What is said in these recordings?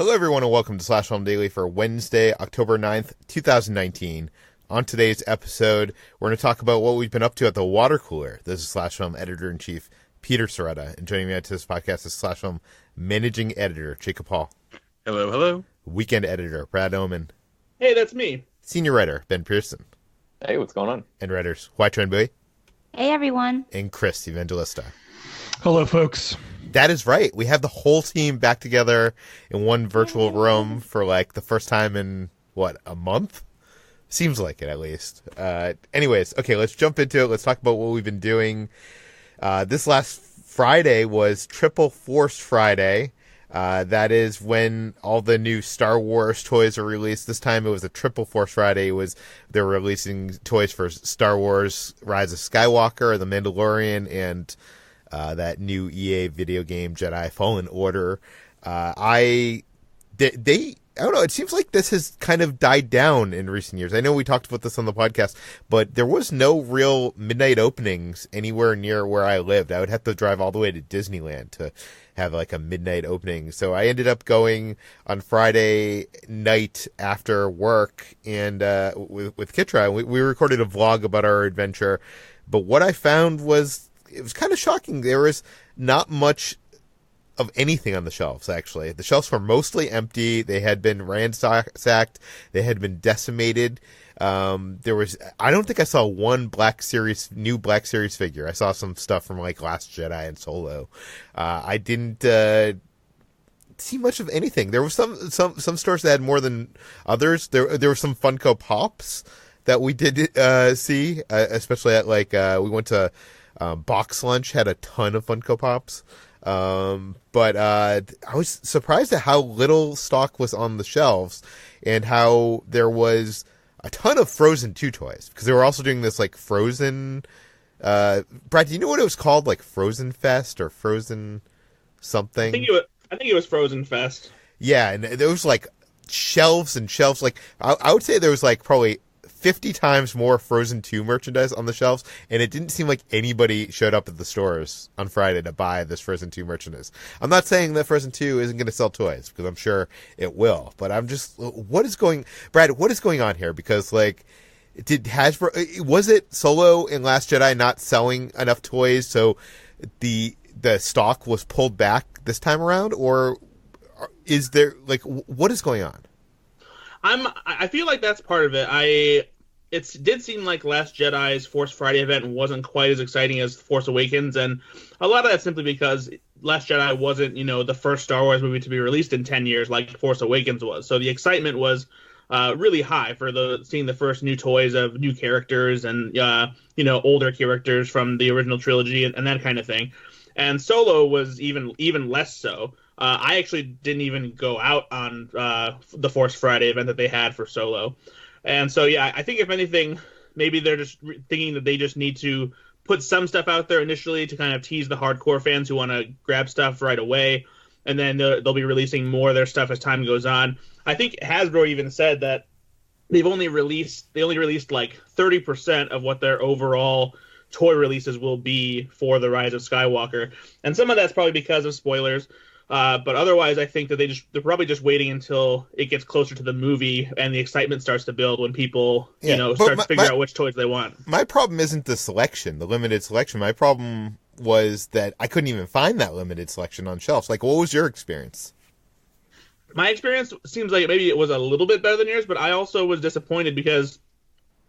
Hello, everyone, and welcome to Slash Film Daily for Wednesday, October 9th, 2019. On today's episode, we're going to talk about what we've been up to at the water cooler. This is Slash Film Editor-in-Chief Peter Sciretta, and joining me on this podcast is Slash Film Managing Editor Jacob Hall. Hello, hello. Weekend Editor Brad Oman. Hey, that's me. Senior Writer Ben Pearson. Hey, what's going on? And writers Hoai-Tran. Hey, everyone. And Chris Evangelista. Hello, folks. That is right. We have the whole team back together in one virtual room for like the first time in, a month? Seems like it, at least. Anyways, okay, let's jump into it. Let's talk about what we've been doing. This last Friday was Triple Force Friday. That is when all the new Star Wars toys are released. This time it was a Triple Force Friday. They were releasing toys for Star Wars Rise of Skywalker, The Mandalorian, and that new EA video game, Jedi Fallen Order. I don't know, it seems like this has kind of died down in recent years. I know we talked about this on the podcast, but there was no real midnight openings anywhere near where I lived. I would have to drive all the way to Disneyland to have like a midnight opening. So I ended up going on Friday night after work and with Kitra. We recorded a vlog about our adventure, but what I found was it was kind of shocking. There was not much of anything on the shelves, actually. The shelves were mostly empty. They had been ransacked. They had been decimated. I don't think I saw one new Black Series figure. I saw some stuff from like Last Jedi and Solo. I didn't see much of anything. There was some stores that had more than others. There were some Funko Pops that we did see, especially at we went to Box Lunch, had a ton of Funko Pops. But I was surprised at how little stock was on the shelves and how there was a ton of Frozen 2 toys, because they were also doing this like Frozen, Brad, do you know what it was called? Like Frozen Fest or Frozen something? I think it was Frozen Fest. Yeah. And there was like shelves and shelves. Like I would say there was like probably 50 times more Frozen 2 merchandise on the shelves, and it didn't seem like anybody showed up at the stores on Friday to buy this Frozen 2 merchandise. I'm not saying that Frozen 2 isn't going to sell toys, because I'm sure it will, but I'm just, Brad, what is going on here? Because, like, was it Solo and Last Jedi not selling enough toys, so the stock was pulled back this time around, or is there, like, what is going on? I feel like that's part of it. It did seem like Last Jedi's Force Friday event wasn't quite as exciting as Force Awakens, and a lot of that's simply because Last Jedi wasn't, the first Star Wars movie to be released in 10 years like Force Awakens was. So the excitement was really high for seeing the first new toys of new characters and older characters from the original trilogy and that kind of thing. And Solo was even less so. I actually didn't even go out on the Force Friday event that they had for Solo. And so, yeah, I think if anything, maybe they're just thinking that they just need to put some stuff out there initially to kind of tease the hardcore fans who want to grab stuff right away. And then they'll be releasing more of their stuff as time goes on. I think Hasbro even said that they only released like 30% of what their overall toy releases will be for The Rise of Skywalker. And some of that's probably because of spoilers. But otherwise, I think that they're probably just waiting until it gets closer to the movie and the excitement starts to build when people, start to figure out which toys they want. My problem isn't the limited selection. My problem was that I couldn't even find that limited selection on shelves. Like, what was your experience? My experience seems like maybe it was a little bit better than yours, but I also was disappointed because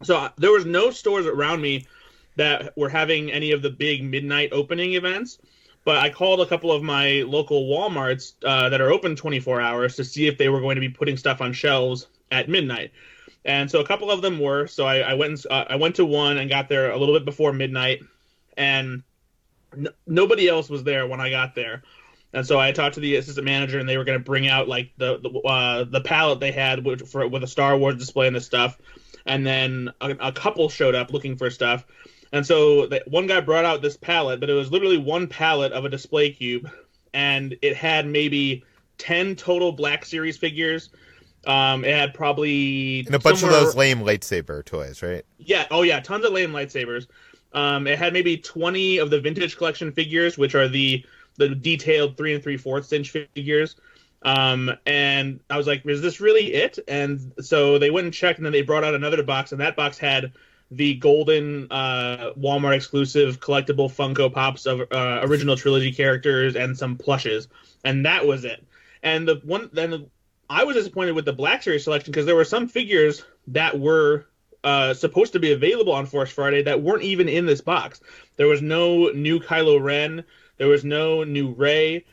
there was no stores around me that were having any of the big midnight opening events. But I called a couple of my local Walmarts that are open 24 hours to see if they were going to be putting stuff on shelves at midnight. And so a couple of them were. So I went to one and got there a little bit before midnight. And nobody else was there when I got there. And so I talked to the assistant manager, and they were going to bring out like the palette they had with a Star Wars display and this stuff. And then a couple showed up looking for stuff. And so one guy brought out this palette, but it was literally one palette of a display cube, and it had maybe 10 total Black Series figures. It had probably... And a bunch of those lame lightsaber toys, right? Yeah, tons of lame lightsabers. It had maybe 20 of the Vintage Collection figures, which are the detailed 3 3/4 inch figures. And I was like, is this really it? And so they went and checked, and then they brought out another box, and that box had the golden Walmart exclusive collectible Funko Pops of original trilogy characters and some plushes, and that was it. And I was disappointed with the Black Series selection because there were some figures that were supposed to be available on Force Friday that weren't even in this box. There was no new Kylo Ren. There was no new Rey.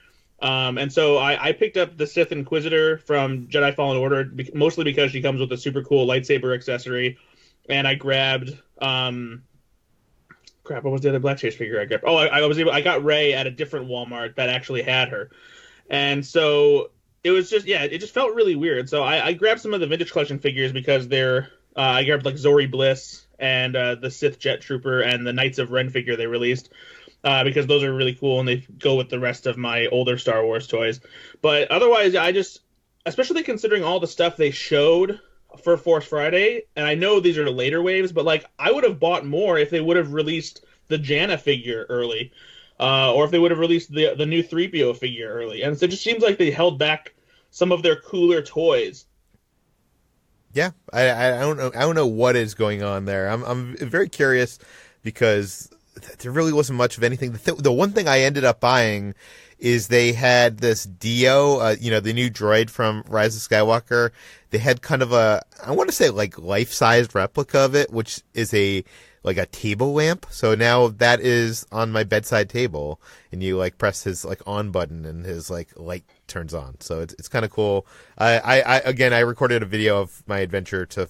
And so I picked up the Sith Inquisitor from Jedi Fallen Order, mostly because she comes with a super cool lightsaber accessory. And I grabbed, what was the other Black Series figure I grabbed? Oh, I got Rey at a different Walmart that actually had her. And so it was just, it just felt really weird. So I grabbed some of the Vintage Collection figures because I grabbed like Zori Bliss and the Sith Jet Trooper and the Knights of Ren figure they released. Because those are really cool and they go with the rest of my older Star Wars toys. But otherwise, especially considering all the stuff they showed for Force Friday, and I know these are later waves, but like I would have bought more if they would have released the Janna figure early, or if they would have released the new 3PO figure early. And so it just seems like they held back some of their cooler toys. Yeah, I don't know. I don't know what is going on there. I'm very curious because there really wasn't much of anything. The one thing I ended up buying is they had this Dio, the new droid from Rise of Skywalker. They had kind of I want to say like life-sized replica of it, which is like a table lamp. So now that is on my bedside table, and you like press his like on button, and his like light turns on. So it's kind of cool. I recorded a video of my adventure to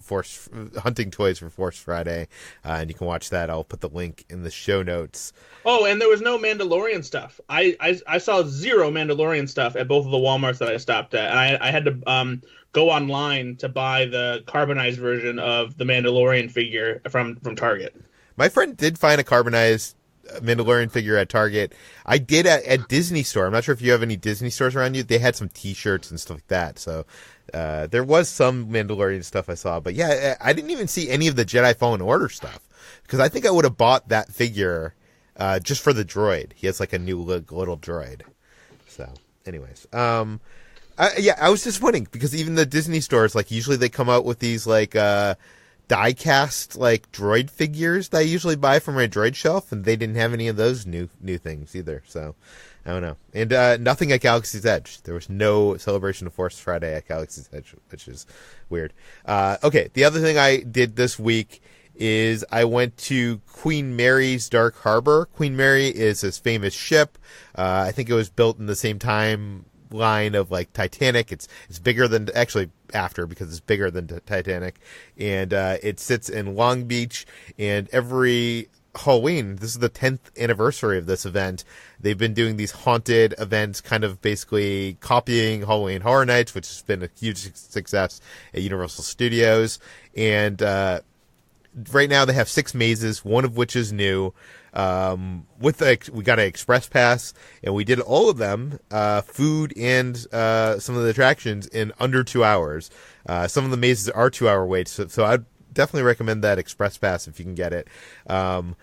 Force hunting toys for Force Friday, and you can watch that. I'll put the link in the show notes. Oh, and there was no Mandalorian stuff. I saw zero Mandalorian stuff at both of the Walmarts that I stopped at. And I had to go online to buy the carbonized version of the Mandalorian figure from Target. My friend did find a carbonized Mandalorian figure at Target. I did at Disney Store. I'm not sure if you have any Disney stores around you. They had some T-shirts and stuff like that. So there was some Mandalorian stuff I saw. But yeah, I didn't even see any of the Jedi Fallen Order stuff because I think I would have bought that figure just for the droid. He has like a new little droid. So anyways, I was disappointed because even the Disney stores, like usually they come out with these like die-cast like droid figures that I usually buy from my droid shelf, and they didn't have any of those new things either. So I don't know. And nothing at Galaxy's Edge. There was no celebration of Force Friday at Galaxy's Edge, which is weird. Okay, the other thing I did this week is I went to Queen Mary's Dark Harbor. Queen Mary is this famous ship. I think it was built in the same time line of like Titanic. It's bigger than actually after because it's bigger than Titanic, and it sits in Long Beach. And every Halloween, this is the 10th anniversary of this event, they've been doing these haunted events, kind of basically copying Halloween Horror Nights, which has been a huge success at Universal Studios. And right now they have 6 mazes, one of which is new. We got an express pass, and we did all of them, food and some of the attractions in under 2 hours. Some of the mazes are 2-hour waits, so I'd definitely recommend that express pass if you can get it. Some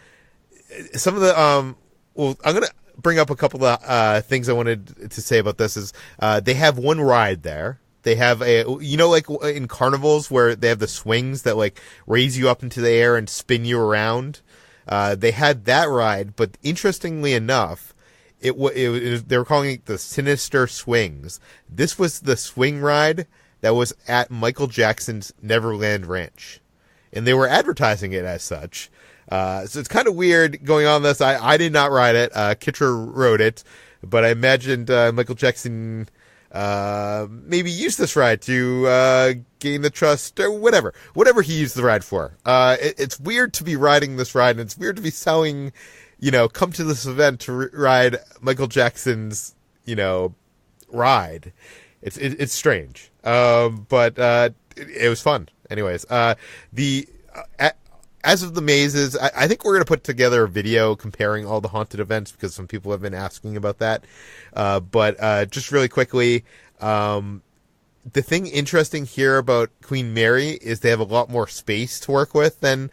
of the I'm gonna bring up a couple of things I wanted to say about this. Is they have one ride there. They have like in carnivals where they have the swings that like raise you up into the air and spin you around. They had that ride, but interestingly enough, they were calling it the Sinister Swings. This was the swing ride that was at Michael Jackson's Neverland Ranch, and they were advertising it as such. So it's kind of weird going on this. I did not ride it. Kitra rode it, but I imagined Michael Jackson maybe use this ride to gain the trust or whatever he used the ride for. It's weird to be riding this ride, and it's weird to be selling, come to this event to ride Michael Jackson's, ride. It's strange. But it was fun. Anyways, as of the mazes, I think we're going to put together a video comparing all the haunted events because some people have been asking about that. But just really quickly, the thing interesting here about Queen Mary is they have a lot more space to work with than,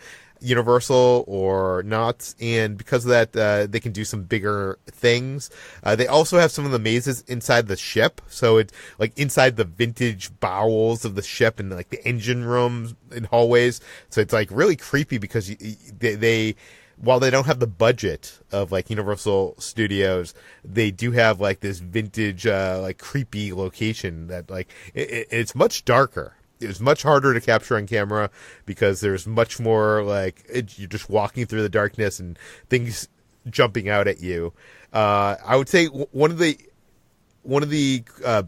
Universal or not, and because of that, they can do some bigger things. They also have some of the mazes inside the ship, so it's like inside the vintage bowels of the ship and like the engine rooms and hallways. So it's like really creepy because they while they don't have the budget of like Universal Studios, they do have like this vintage, like creepy location that like it's much darker. It's much harder to capture on camera because there's much more like you're just walking through the darkness and things jumping out at you. I would say one of the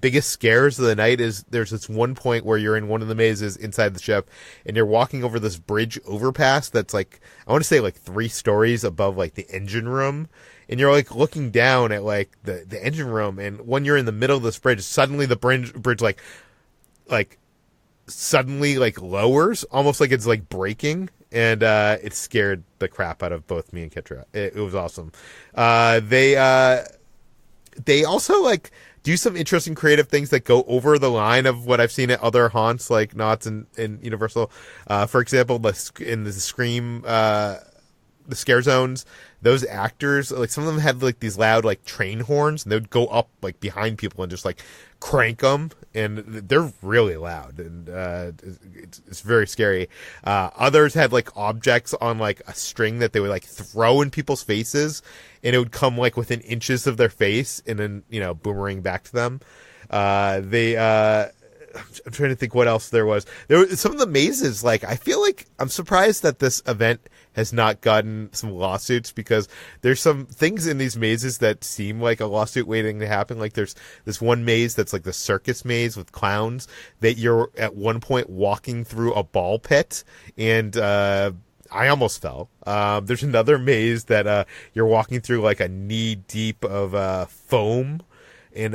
biggest scares of the night is there's this one point where you're in one of the mazes inside the ship and you're walking over this bridge overpass that's like, I want to say like 3 stories above like the engine room. And you're like looking down at like the engine room, and when you're in the middle of this bridge, suddenly the bridge like suddenly like lowers, almost like it's like breaking, and it scared the crap out of both me and Kitra. It was awesome. They also like do some interesting creative things that go over the line of what I've seen at other haunts like Knott's and Universal. For example, in the Scream, the scare zones, those actors, like some of them had like these loud like train horns, and they would go up like behind people and just like crank them, and they're really loud, and it's very scary. Others had like objects on like a string that they would like throw in people's faces, and it would come like within inches of their face and then boomerang back to them. I'm trying to think what else there was. There were some of the mazes. Like, I feel like I'm surprised that this event has not gotten some lawsuits, because there's some things in these mazes that seem like a lawsuit waiting to happen. Like, there's this one maze that's like the circus maze with clowns that you're at one point walking through a ball pit, and I almost fell. There's another maze that you're walking through like a knee deep of foam. And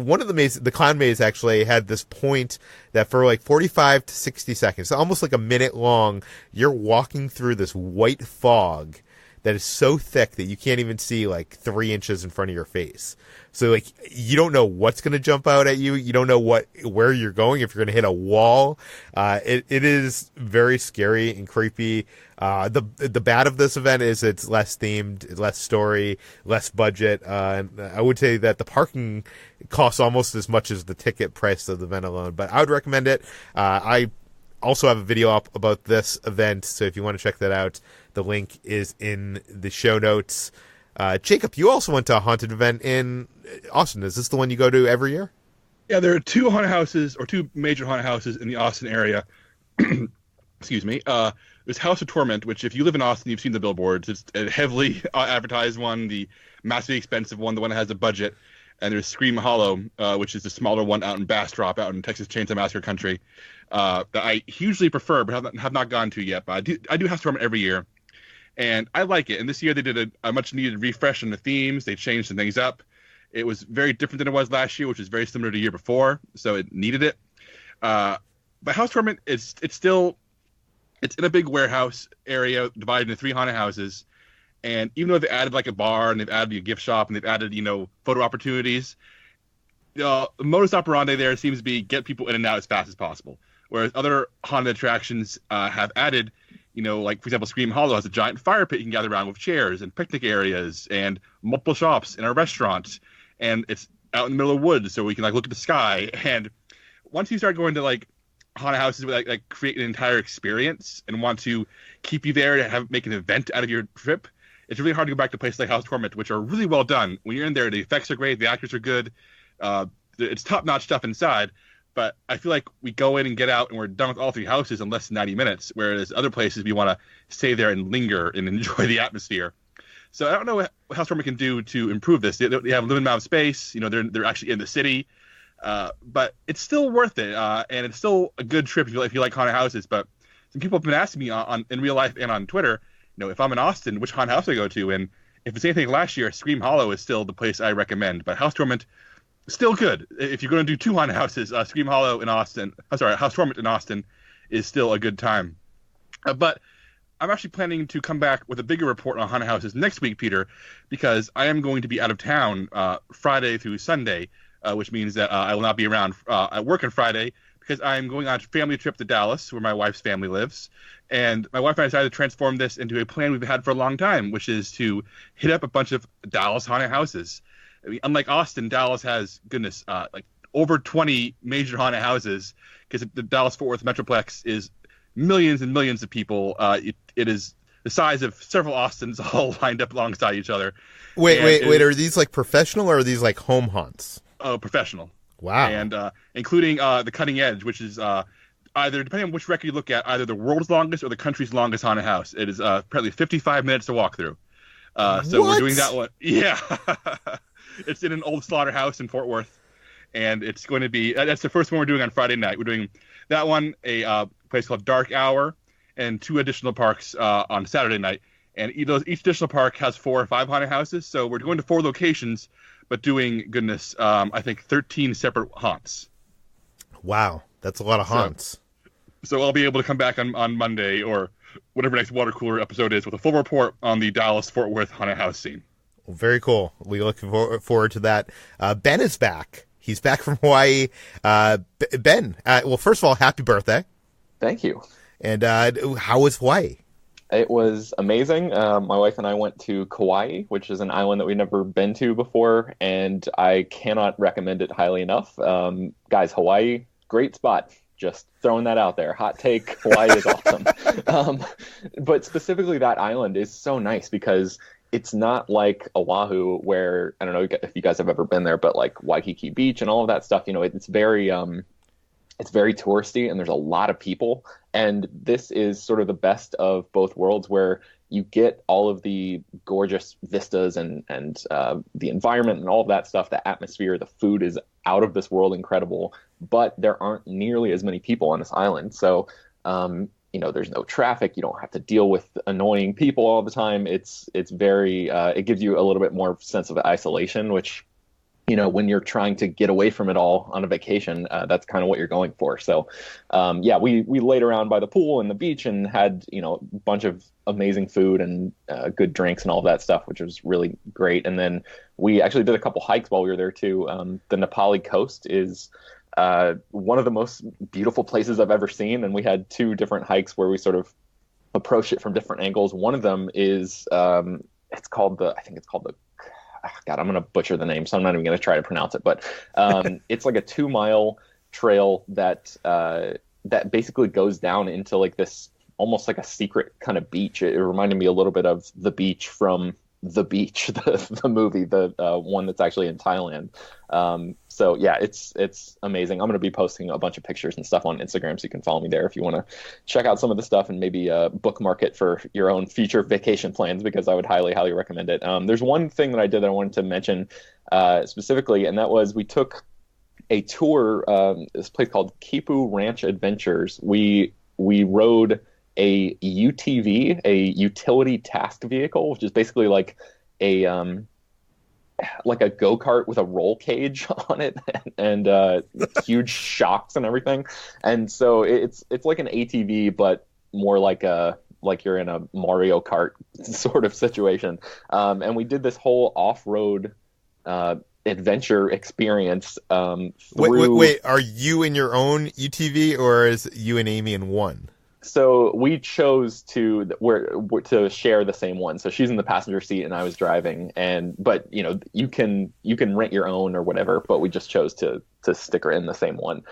one of the mazes, the clown maze, actually had this point that for like 45 to 60 seconds, almost like a minute long, you're walking through this white fog that is so thick that you can't even see like 3 inches in front of your face. So like you don't know what's going to jump out at you. You don't know where you're going, if you're going to hit a wall. It is very scary and creepy. The bad of this event is it's less themed, less story, less budget. And I would say that the parking costs almost as much as the ticket price of the event alone, but I would recommend it. I also have a video up about this event, so if you want to check that out, the link is in the show notes. Jacob, you also went to a haunted event in Austin. Is this the one you go to every year? Yeah, there are 2 haunted houses, or 2 major haunted houses in the Austin area. Excuse me. There's House of Torment, which if you live in Austin, you've seen the billboards. It's a heavily advertised one, the massively expensive one, the one that has a budget. And there's Scream Hollow, which is the smaller one out in Bastrop, out in Texas Chainsaw Massacre country, that I hugely prefer, but have not gone to yet. But I do House of Torment every year, and I like it. And this year they did a much needed refresh in the themes. They changed some things up. It was very different than it was last year, which was very similar to the year before, so it needed it. But House of Torment, it's in a big warehouse area divided into 3 haunted houses. And even though they've added like a bar and they've added a gift shop and they've added, photo opportunities, the modus operandi there seems to be get people in and out as fast as possible. Whereas other haunted attractions have added, like, for example, Scream Hollow has a giant fire pit you can gather around with chairs and picnic areas and multiple shops and a restaurant. And it's out in the middle of the woods, so we can like look at the sky. And once you start going to like haunted houses where like create an entire experience and want to keep you there to make an event out of your trip, it's really hard to go back to places like House of Torment, which are really well done. When you're in there, the effects are great, the actors are good, it's top-notch stuff inside. But I feel like we go in and get out and we're done with all 3 houses in less than 90 minutes, whereas other places we want to stay there and linger and enjoy the atmosphere. So I don't know what House of Torment can do to improve this. They have a limited amount of space. They're actually in the city. But it's still worth it, and it's still a good trip if you like haunted houses. But some people have been asking me in real life and on Twitter, if I'm in Austin, which haunted house I go to, and if it's anything last year, Scream Hollow is still the place I recommend. But House of Torment, still good. If you're going to do 2 haunted houses, Scream Hollow in Austin, House of Torment in Austin is still a good time. But I'm actually planning to come back with a bigger report on haunted houses next week, Peter, because I am going to be out of town Friday through Sunday. Which means that I will not be around at work on Friday, because I'm going on a family trip to Dallas, where my wife's family lives. And my wife and I decided to transform this into a plan we've had for a long time, which is to hit up a bunch of Dallas haunted houses. I mean, unlike Austin, Dallas has, like over 20 major haunted houses, because the Dallas-Fort Worth Metroplex is millions and millions of people. It is the size of several Austins all lined up alongside each other. Wait. Are these like professional or are these like home haunts? Professional. Wow. And including the Cutting Edge, which is either, depending on which record you look at, either the world's longest or the country's longest haunted house. It is apparently 55 minutes to walk through. So we're doing that one. Yeah. It's in an old slaughterhouse in Fort Worth. And it's going to be, that's the first one we're doing on Friday night. We're doing that one, a place called Dark Hour, and 2 additional parks on Saturday night. And each additional park has 4 or 5 haunted houses. So we're going to 4 locations, but doing, I think 13 separate haunts. Wow. That's a lot of haunts. So I'll be able to come back on Monday or whatever next water cooler episode is with a full report on the Dallas-Fort Worth haunted house scene. Well, very cool. We look forward to that. Ben is back. He's back from Hawaii. Ben, well, first of all, happy birthday. Thank you. And how was Hawaii? It was amazing. My wife and I went to Kauai, which is an island that we've never been to before, and I cannot recommend it highly enough. Guys, Hawaii, great spot. Just throwing that out there. Hot take, Hawaii is awesome. But specifically that island is so nice because it's not like Oahu where, I don't know if you guys have ever been there, but like Waikiki Beach and all of that stuff, it's very touristy and there's a lot of people. And this is sort of the best of both worlds where you get all of the gorgeous vistas and the environment and all of that stuff, the atmosphere, the food is out of this world incredible, but there aren't nearly as many people on this island. So, there's no traffic. You don't have to deal with annoying people all the time. It's very, it gives you a little bit more sense of isolation, which, when you're trying to get away from it all on a vacation, that's kind of what you're going for. So, we laid around by the pool and the beach and had, a bunch of amazing food and good drinks and all of that stuff, which was really great. And then we actually did a couple hikes while we were there too. The Nepali coast is one of the most beautiful places I've ever seen. And we had 2 different hikes where we sort of approached it from different angles. One of them is, it's called the, God, I'm going to butcher the name, so I'm not even going to try to pronounce it. But it's like a 2-mile trail that basically goes down into like this, almost like a secret kind of beach. It reminded me a little bit of The Beach from The Beach, the movie, the one that's actually in Thailand. So yeah, it's amazing. I'm going to be posting a bunch of pictures and stuff on Instagram, so you can follow me there if you want to check out some of the stuff and maybe bookmark it for your own future vacation plans, because I would highly, highly recommend it. There's one thing that I did that I wanted to mention specifically, and that was we took a tour, this place called Kipu Ranch Adventures. We rode a UTV, a utility task vehicle, which is basically like a go-kart with a roll cage on it and huge shocks and everything. And so it's like an ATV, but more like you're in a Mario Kart sort of situation. And we did this whole off-road adventure experience. Wait, are you in your own UTV or is you and Amy in one? So we chose to share the same one. So she's in the passenger seat and I was driving. But you can rent your own or whatever. But we just chose to stick her in the same one.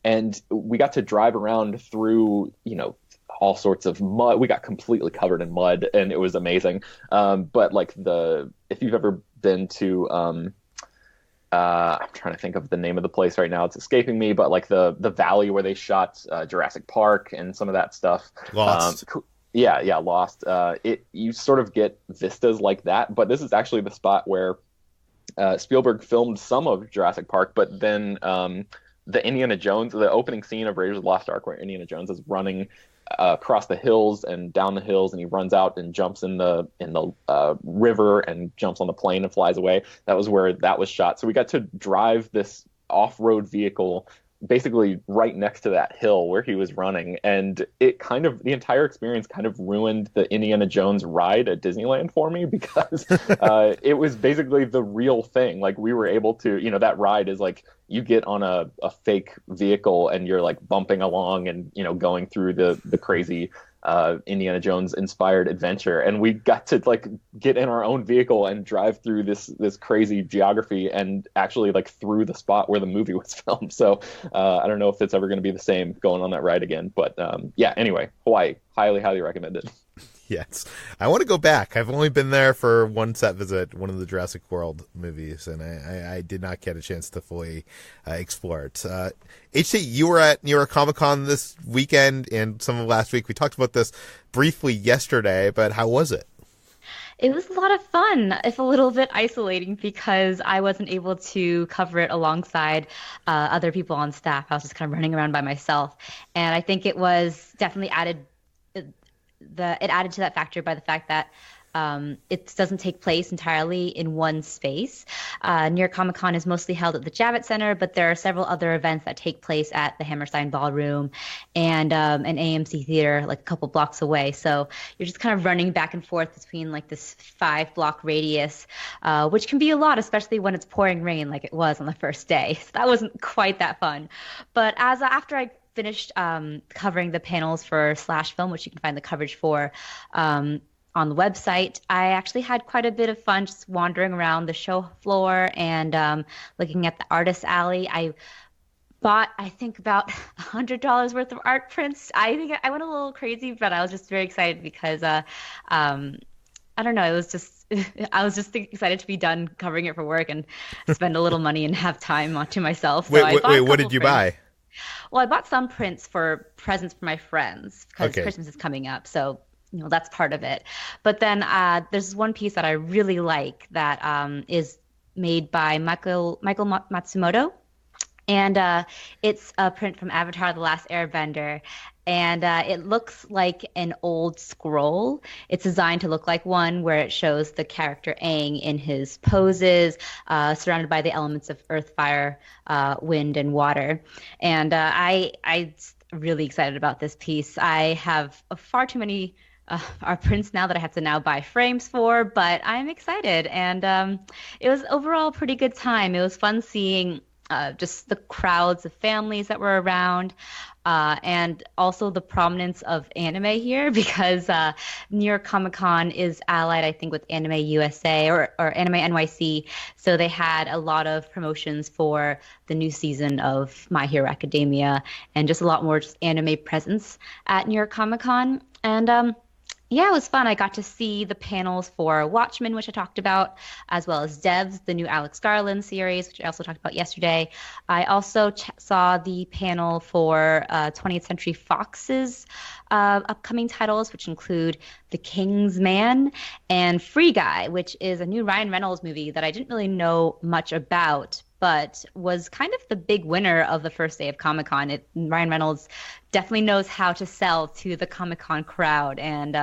And we got to drive around through all sorts of mud. We got completely covered in mud, and it was amazing. But if you've ever been to I'm trying to think of the name of the place right now. It's escaping me, but like the valley where they shot Jurassic Park and some of that stuff. Lost. Lost. You sort of get vistas like that, but this is actually the spot where Spielberg filmed some of Jurassic Park, but then the Indiana Jones, the opening scene of Raiders of the Lost Ark, where Indiana Jones is running across the hills and down the hills, and he runs out and jumps in the river and jumps on the plane and flies away. That was where that was shot. So we got to drive this off-road vehicle basically right next to that hill where he was running, and the entire experience kind of ruined the Indiana Jones ride at Disneyland for me, because it was basically the real thing. Like, we were able to, that ride is like you get on a fake vehicle and you're like bumping along and going through the crazy Indiana Jones inspired adventure, and we got to like get in our own vehicle and drive through this crazy geography and actually like through the spot where the movie was filmed. So I don't know if it's ever going to be the same going on that ride again, but yeah, anyway, Hawaii, highly recommended. Yes, I want to go back. I've only been there for one set visit, one of the Jurassic World movies, and I did not get a chance to fully explore it. HT, you were at New York Comic Con this weekend and some of last week. We talked about this briefly yesterday, but how was it? It was a lot of fun, if a little bit isolating, because I wasn't able to cover it alongside other people on staff. I was just kind of running around by myself, and I think it was definitely added to that factor by the fact that it doesn't take place entirely in one space. New York Comic Con is mostly held at the Javits Center, but there are several other events that take place at the Hammerstein Ballroom and an AMC theater like a couple blocks away. So you're just kind of running back and forth between like this 5-block radius, which can be a lot, especially when it's pouring rain like it was on the first day. So that wasn't quite that fun. But after I finished covering the panels for Slash Film, which you can find the coverage for on the website, I actually had quite a bit of fun just wandering around the show floor and looking at the artist alley. I bought, I think, about $100 worth of art prints. I think I went a little crazy, but I was just very excited because I don't know, it was just I was just excited to be done covering it for work and spend a little money and have time to myself. So wait, what did you buy? Well, I bought some prints for presents for my friends because Christmas is coming up. So, that's part of it. But then there's one piece that I really like that is made by Michael Matsumoto. And it's a print from Avatar: The Last Airbender. And it looks like an old scroll. It's designed to look like one where it shows the character Aang in his poses, surrounded by the elements of earth, fire, wind, and water. And I'm really excited about this piece. I have far too many art prints now that I have to now buy frames for, but I'm excited. And it was overall a pretty good time. It was fun seeing just the crowds of families that were around. And also the prominence of anime here, because New York Comic Con is allied, I think, with Anime USA or Anime NYC. So they had a lot of promotions for the new season of My Hero Academia and just a lot more just anime presence at New York Comic Con. And yeah, it was fun. I got to see the panels for Watchmen, which I talked about, as well as Devs, the new Alex Garland series, which I also talked about yesterday. I also saw the panel for 20th Century Fox's upcoming titles, which include The King's Man and Free Guy, which is a new Ryan Reynolds movie that I didn't really know much about, but was kind of the big winner of the first day of Comic-Con. Ryan Reynolds definitely knows how to sell to the Comic-Con crowd, and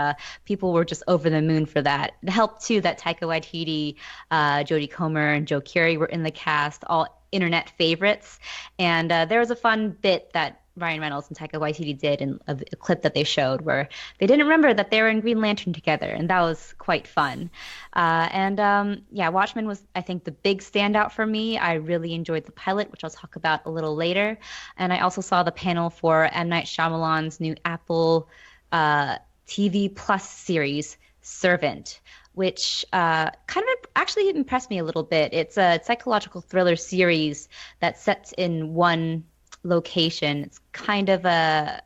people were just over the moon for that. It helped, too, that Taika Waititi, Jodie Comer, and Joe Keery were in the cast, all internet favorites. And there was a fun bit that Ryan Reynolds and Taika Waititi did in a clip that they showed where they didn't remember that they were in Green Lantern together, and that was quite fun. Yeah, Watchmen was, I think, the big standout for me. I really enjoyed the pilot, which I'll talk about a little later. And I also saw the panel for M. Night Shyamalan's new Apple TV Plus series, Servant, which kind of actually impressed me a little bit. It's a psychological thriller series that sets in one location. It's kind of a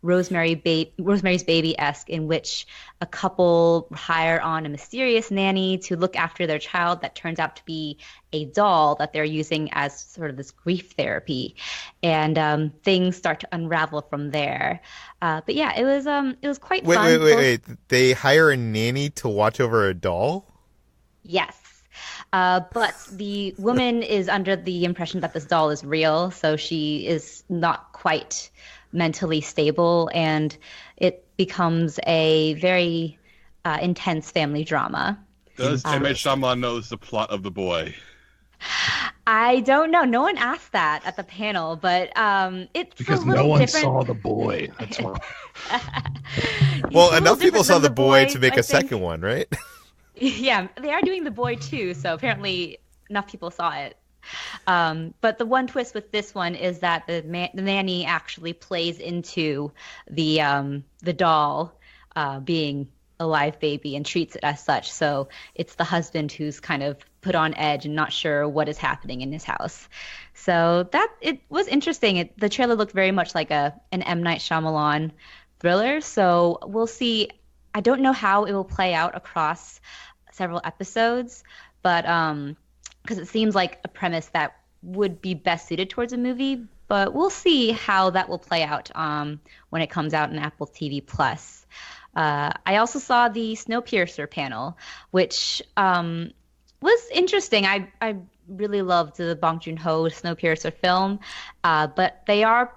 Rosemary's Baby-esque, in which a couple hire on a mysterious nanny to look after their child that turns out to be a doll that they're using as sort of this grief therapy, and things start to unravel from there. But yeah, it was quite fun. Wait! They hire a nanny to watch over a doll? Yes. But the woman is under the impression that this doll is real, so she is not quite mentally stable, and it becomes a very intense family drama. Does M. Night Shyamalan knows the plot of The Boy? I don't know. No one asked that at the panel, but it's because a little no one different. saw The Boy. That's why. Well, enough people saw The Boy to make I a think. second one, right? Yeah, they are doing The Boy too, so apparently enough people saw it. But the one twist with this one is that the nanny actually plays into the doll being a live baby and treats it as such. So it's the husband who's kind of put on edge and not sure what is happening in his house. So it was interesting. The trailer looked very much like an M. Night Shyamalan thriller. So we'll see. I don't know how it will play out across several episodes, but because it seems like a premise that would be best suited towards a movie. But we'll see how that will play out when it comes out in Apple TV Plus. I also saw the Snowpiercer panel, which was interesting. I really loved the Bong Joon-ho Snowpiercer film, but they are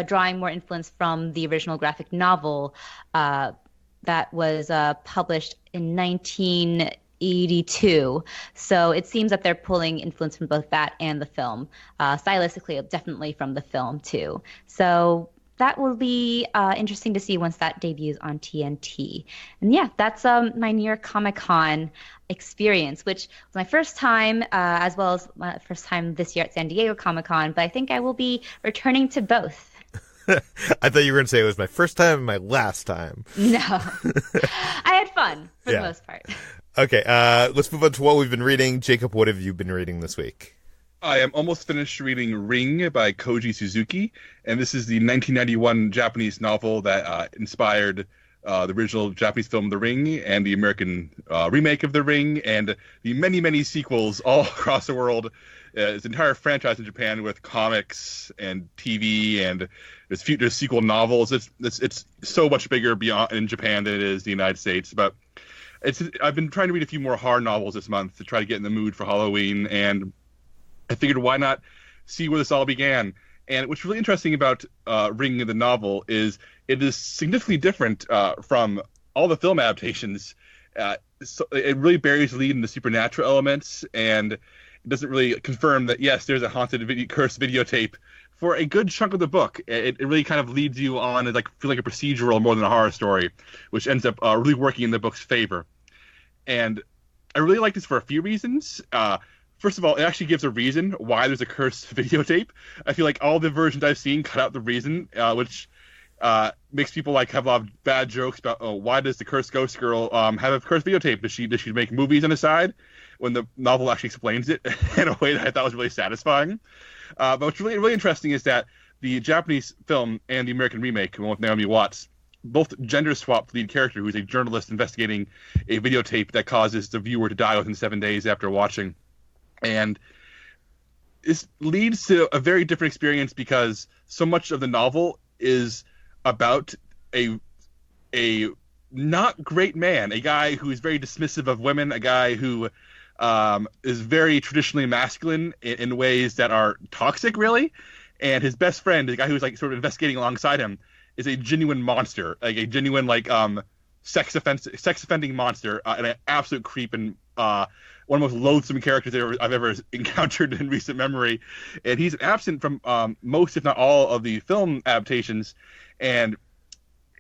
drawing more influence from the original graphic novel that was published in 1982. So it seems that they're pulling influence from both that and the film. Stylistically, definitely from the film too. So that will be interesting to see once that debuts on TNT. And yeah, that's my New York Comic Con experience, which was my first time, as well as my first time this year at San Diego Comic Con. But I think I will be returning to both. I thought you were going to say it was my first time and my last time. No. I had fun for the most part. Okay, let's move on to what we've been reading. Jacob, what have you been reading this week? I am almost finished reading Ring by Koji Suzuki, and this is the 1991 Japanese novel that inspired the original Japanese film The Ring and the American remake of The Ring and the many, many sequels all across the world. It's an entire franchise in Japan with comics and TV, and there's sequel novels. It's so much bigger beyond in Japan than it is the United States. But I've been trying to read a few more horror novels this month to try to get in the mood for Halloween, and I figured why not see where this all began. And what's really interesting about Ring the novel is it is significantly different from all the film adaptations. So it really buries the lead in the supernatural elements, and it doesn't really confirm that, yes, there's a haunted cursed videotape for a good chunk of the book. It really kind of leads you on to feel like a procedural more than a horror story, which ends up really working in the book's favor. And I really like this for a few reasons. First of all, it actually gives a reason why there's a cursed videotape. I feel like all the versions I've seen cut out the reason, which makes people have a lot of bad jokes about, oh, why does the cursed ghost girl have a cursed videotape? Does she make movies on the side? When the novel actually explains it in a way that I thought was really satisfying. But what's really, really interesting is that the Japanese film and the American remake, the one with Naomi Watts, both gender swap the lead character, who's a journalist investigating a videotape that causes the viewer to die within 7 days after watching. And this leads to a very different experience because so much of the novel is about a not great man, a guy who is very dismissive of women, a guy who is very traditionally masculine in ways that are toxic, really. And his best friend, the guy who's sort of investigating alongside him, is a genuine monster, a genuine sex offending monster, and an absolute creep and one of the most loathsome characters I've ever encountered in recent memory. And he's absent from most, if not all, of the film adaptations. And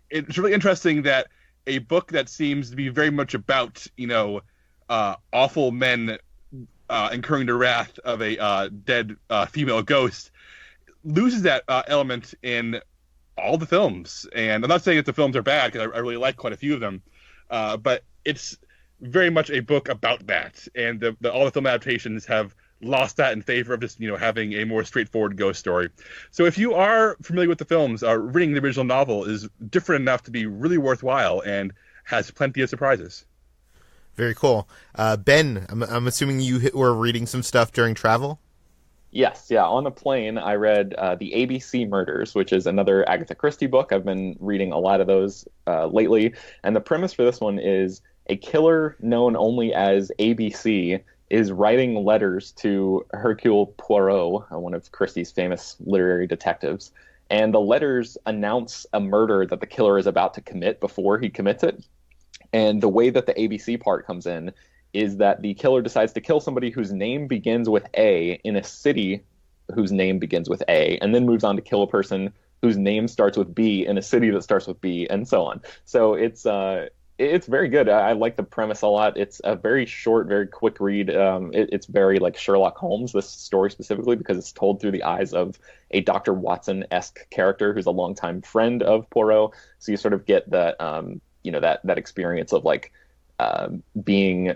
it's really interesting that a book that seems to be very much about, awful men incurring the wrath of a dead female ghost loses that element in all the films. And I'm not saying that the films are bad, because I really like quite a few of them, but it's very much a book about that, and all the film adaptations have lost that in favor of just having a more straightforward ghost story. So if you are familiar with the films, reading the original novel is different enough to be really worthwhile and has plenty of surprises. Very cool. Ben, I'm assuming you were reading some stuff during travel? Yes, yeah. On the plane, I read The ABC Murders, which is another Agatha Christie book. I've been reading a lot of those lately. And the premise for this one is a killer known only as ABC is writing letters to Hercule Poirot, one of Christie's famous literary detectives. And the letters announce a murder that the killer is about to commit before he commits it. And the way that the ABC part comes in is that the killer decides to kill somebody whose name begins with A in a city whose name begins with A, and then moves on to kill a person whose name starts with B in a city that starts with B, and so on. So it's very good. I like the premise a lot. It's a very short, very quick read. It's very like Sherlock Holmes, this story specifically, because it's told through the eyes of a Dr. Watson-esque character who's a longtime friend of Poirot. So you sort of get that, that experience of like being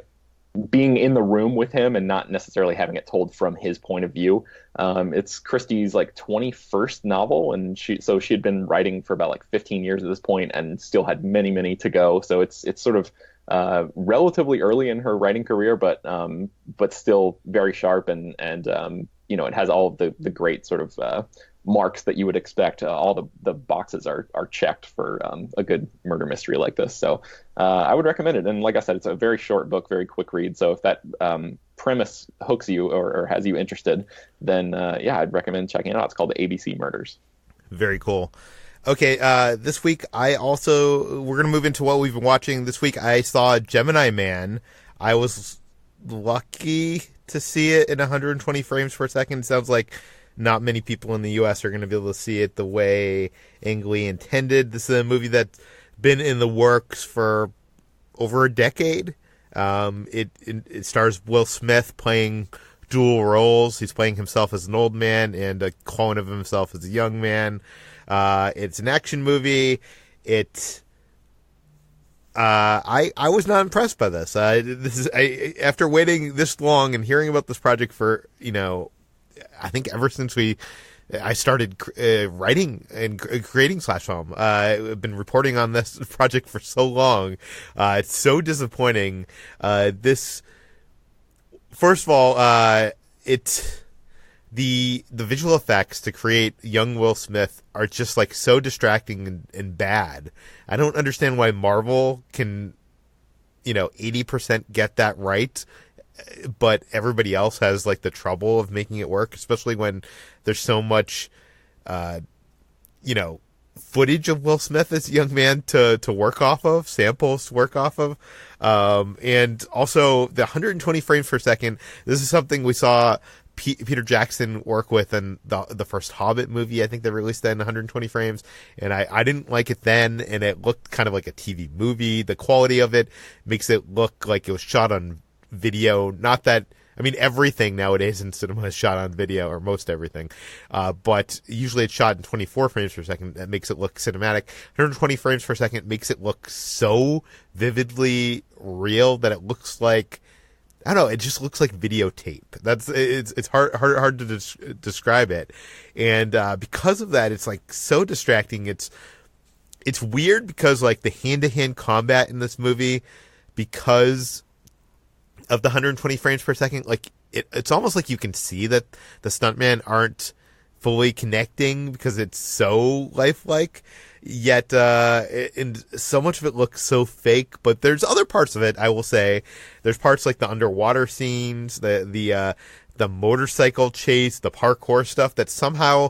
in the room with him and not necessarily having it told from his point of view. It's Christie's like 21st novel, and she had been writing for about like 15 years at this point and still had many, many to go. So it's sort of relatively early in her writing career, but still very sharp, and it has all of the great sort of marks that you would expect. All the boxes are checked for a good murder mystery like this. So I would recommend it. And like I said, it's a very short book, very quick read. So if that premise hooks you or has you interested, then I'd recommend checking it out. It's called the ABC Murders. Very cool. Okay, this week we're going to move into what we've been watching. This week I saw Gemini Man. I was lucky to see it in 120 frames per second. It sounds like not many people in the U.S. are going to be able to see it the way Ang Lee intended. This is a movie that's been in the works for over a decade. It stars Will Smith playing dual roles. He's playing himself as an old man and a clone of himself as a young man. It's an action movie. I was not impressed by this. After waiting this long and hearing about this project for, I think ever since I started writing and creating Slash Film. I've been reporting on this project for so long. It's so disappointing. First of all, the visual effects to create young Will Smith are just like so distracting and bad. I don't understand why Marvel can, 80% get that right, but everybody else has like the trouble of making it work, especially when there's so much, footage of Will Smith as a young man to work off of, samples to work off of. And also the 120 frames per second. This is something we saw Peter Jackson work with in the first Hobbit movie. I think they released that in 120 frames, and I didn't like it then, and it looked kind of like a TV movie. The quality of it makes it look like it was shot on video. Not that, everything nowadays in cinema is shot on video, or most everything, but usually it's shot in 24 frames per second. That makes it look cinematic. 120 frames per second makes it look so vividly real that it looks like, I don't know, it just looks like videotape. It's hard to describe it. And because of that, it's like so distracting. It's weird because like the hand-to-hand combat in this movie, because of the 120 frames per second, like it's almost like you can see that the stuntmen aren't fully connecting because it's so lifelike. Yet, and so much of it looks so fake, but there's other parts of it, I will say. There's parts like the underwater scenes, the motorcycle chase, the parkour stuff that somehow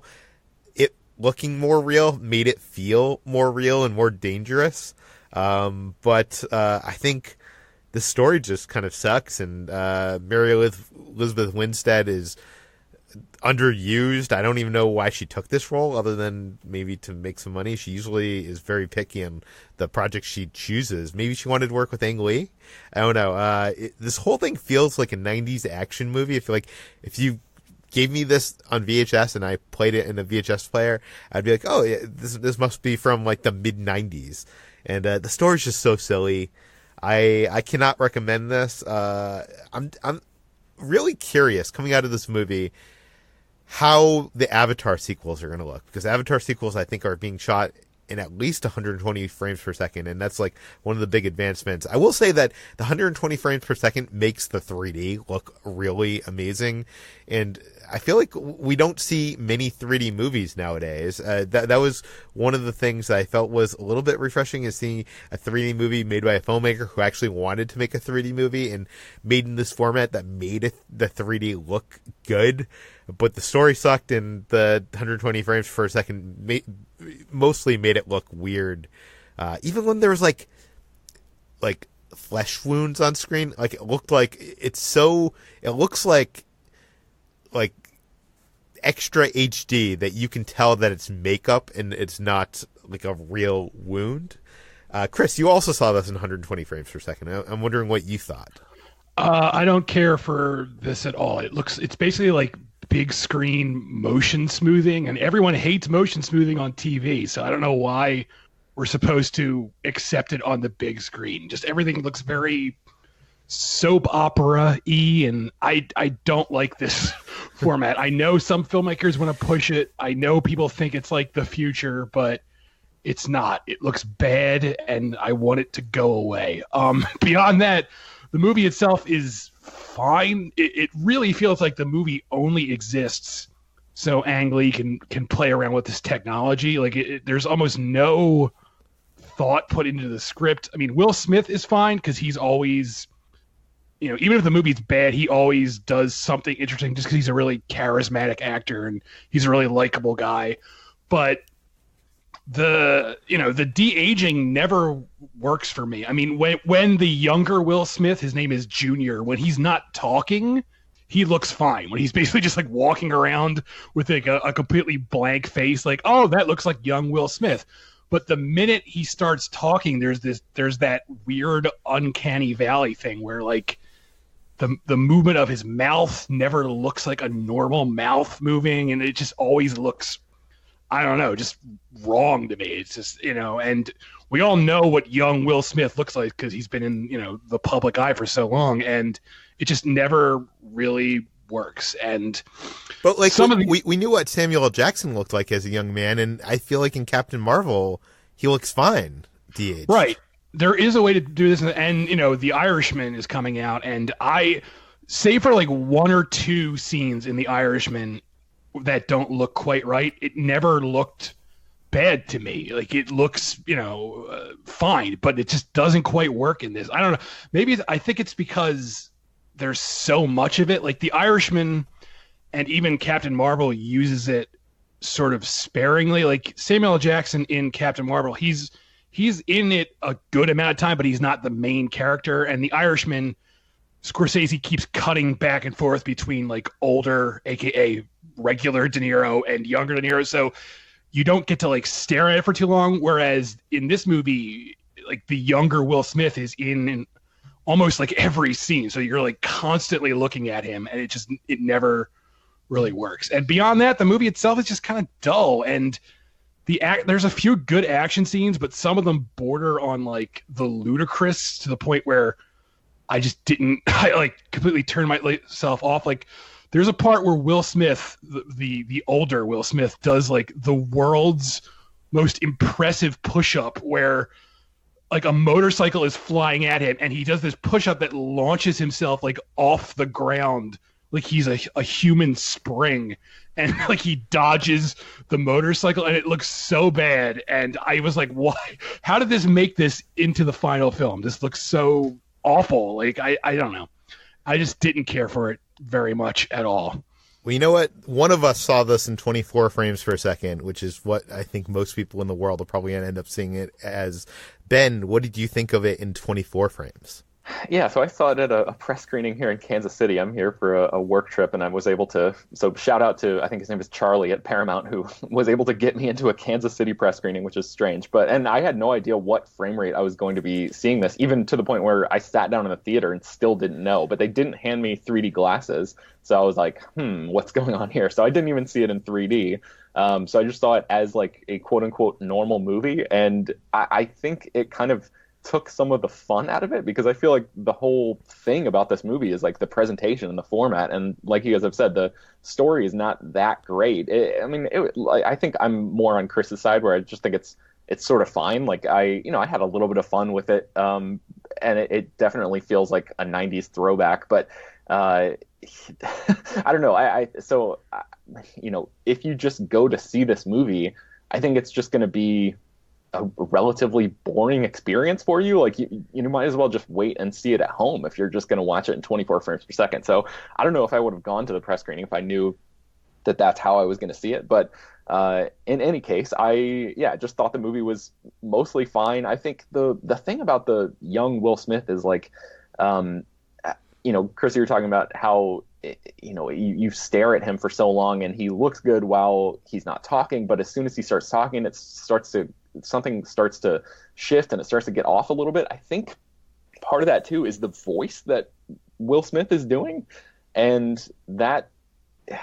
it looking more real made it feel more real and more dangerous. But I think the story just kind of sucks, and Mary Elizabeth Winstead is underused. I don't even know why she took this role other than maybe to make some money. She usually is very picky on the project she chooses. Maybe she wanted to work with Ang Lee. I don't know. This whole thing feels like a 90s action movie. I feel like if you gave me this on VHS and I played it in a VHS player, I'd be like, oh, yeah, this must be from like the mid 90s. And the story's just so silly. I cannot recommend this. I'm really curious coming out of this movie how the Avatar sequels are going to look, because Avatar sequels I think are being shot in at least 120 frames per second, and that's like one of the big advancements. I will say that the 120 frames per second makes the 3D look really amazing, and I feel like we don't see many 3D movies nowadays. That was one of the things that I felt was a little bit refreshing, is seeing a 3D movie made by a filmmaker who actually wanted to make a 3D movie and made in this format that made the 3D look good. But the story sucked, and the 120 frames per second mostly made it look weird. Even when there was like flesh wounds on screen. Like it looks like extra HD that you can tell that it's makeup and it's not like a real wound. Chris, you also saw this in 120 frames per second. I'm wondering what you thought. I don't care for this at all. It's basically like big screen motion smoothing, and everyone hates motion smoothing on TV. So I don't know why we're supposed to accept it on the big screen. Just everything looks very soap opera-y, and I don't like this format. I know some filmmakers want to push it. I know people think it's like the future, but it's not. It looks bad, and I want it to go away. Beyond that, the movie itself is fine. It really feels like the movie only exists so Ang Lee can play around with this technology. Like there's almost no thought put into the script. I mean, Will Smith is fine because he's always, even if the movie's bad, he always does something interesting just because he's a really charismatic actor and he's a really likable guy. But the de-aging never works for me. I mean, when the younger Will Smith, his name is Junior, when he's not talking, he looks fine. When he's basically just like walking around with like a completely blank face, like, oh, that looks like young Will Smith. But the minute he starts talking, there's that weird uncanny valley thing where like the movement of his mouth never looks like a normal mouth moving, and it just always looks, I don't know, just wrong to me. It's just, and we all know what young Will Smith looks like because he's been in, the public eye for so long, and it just never really works. But like we knew what Samuel L. Jackson looked like as a young man, and I feel like in Captain Marvel, he looks fine. DH. Right. There is a way to do this, and The Irishman is coming out, and I, save for like one or two scenes in The Irishman that don't look quite right, it never looked bad to me. Like it looks, fine, but it just doesn't quite work in this. I don't know. I think it's because there's so much of it. Like The Irishman and even Captain Marvel uses it sort of sparingly. Like Samuel L. Jackson in Captain Marvel, he's in it a good amount of time, but he's not the main character. And The Irishman, Scorsese keeps cutting back and forth between like older, aka regular De Niro, and younger De Niro, so you don't get to like stare at it for too long. Whereas in this movie, like the younger Will Smith is in almost like every scene, so you're like constantly looking at him, and it never really works. And beyond that, the movie itself is just kind of dull, and there's a few good action scenes, but some of them border on like the ludicrous to the point where I like completely turned myself off. Like there's a part where Will Smith, the older Will Smith, does like the world's most impressive push-up where like a motorcycle is flying at him and he does this push-up that launches himself like off the ground like he's a human spring, and like he dodges the motorcycle, and it looks so bad. And I was like, why? How did this make this into the final film? This looks so awful. Like I don't know. I just didn't care for it very much at all. Well, you know what? One of us saw this in 24 frames per second, which is what I think most people in the world will probably end up seeing it as. Ben, what did you think of it in 24 frames? Yeah, so I saw it at a press screening here in Kansas City. I'm here for a work trip, and I was able to, so shout out to, I think his name is Charlie at Paramount, who was able to get me into a Kansas City press screening, which is strange. And I had no idea what frame rate I was going to be seeing this, even to the point where I sat down in the theater and still didn't know. But they didn't hand me 3D glasses, so I was like, what's going on here? So I didn't even see it in 3D. So I just saw it as like a quote-unquote normal movie, and I think it kind of took some of the fun out of it, because I feel like the whole thing about this movie is like the presentation and the format, and like you guys have said, the story is not that great. I think I'm more on Chris's side, where I just think it's sort of fine. Like I had a little bit of fun with it, and it definitely feels like a 90s throwback, but I don't know. If you just go to see this movie, I think it's just going to be a relatively boring experience for you. Like you might as well just wait and see it at home if you're just going to watch it in 24 frames per second. So I don't know if I would have gone to the press screening if I knew that's how I was going to see it. But in any case, I just thought the movie was mostly fine. I think the thing about the young Will Smith is like, Chris, you were talking about how you stare at him for so long and he looks good while he's not talking, but as soon as he starts talking, something starts to shift and it starts to get off a little bit. I think part of that too is the voice that Will Smith is doing, and that,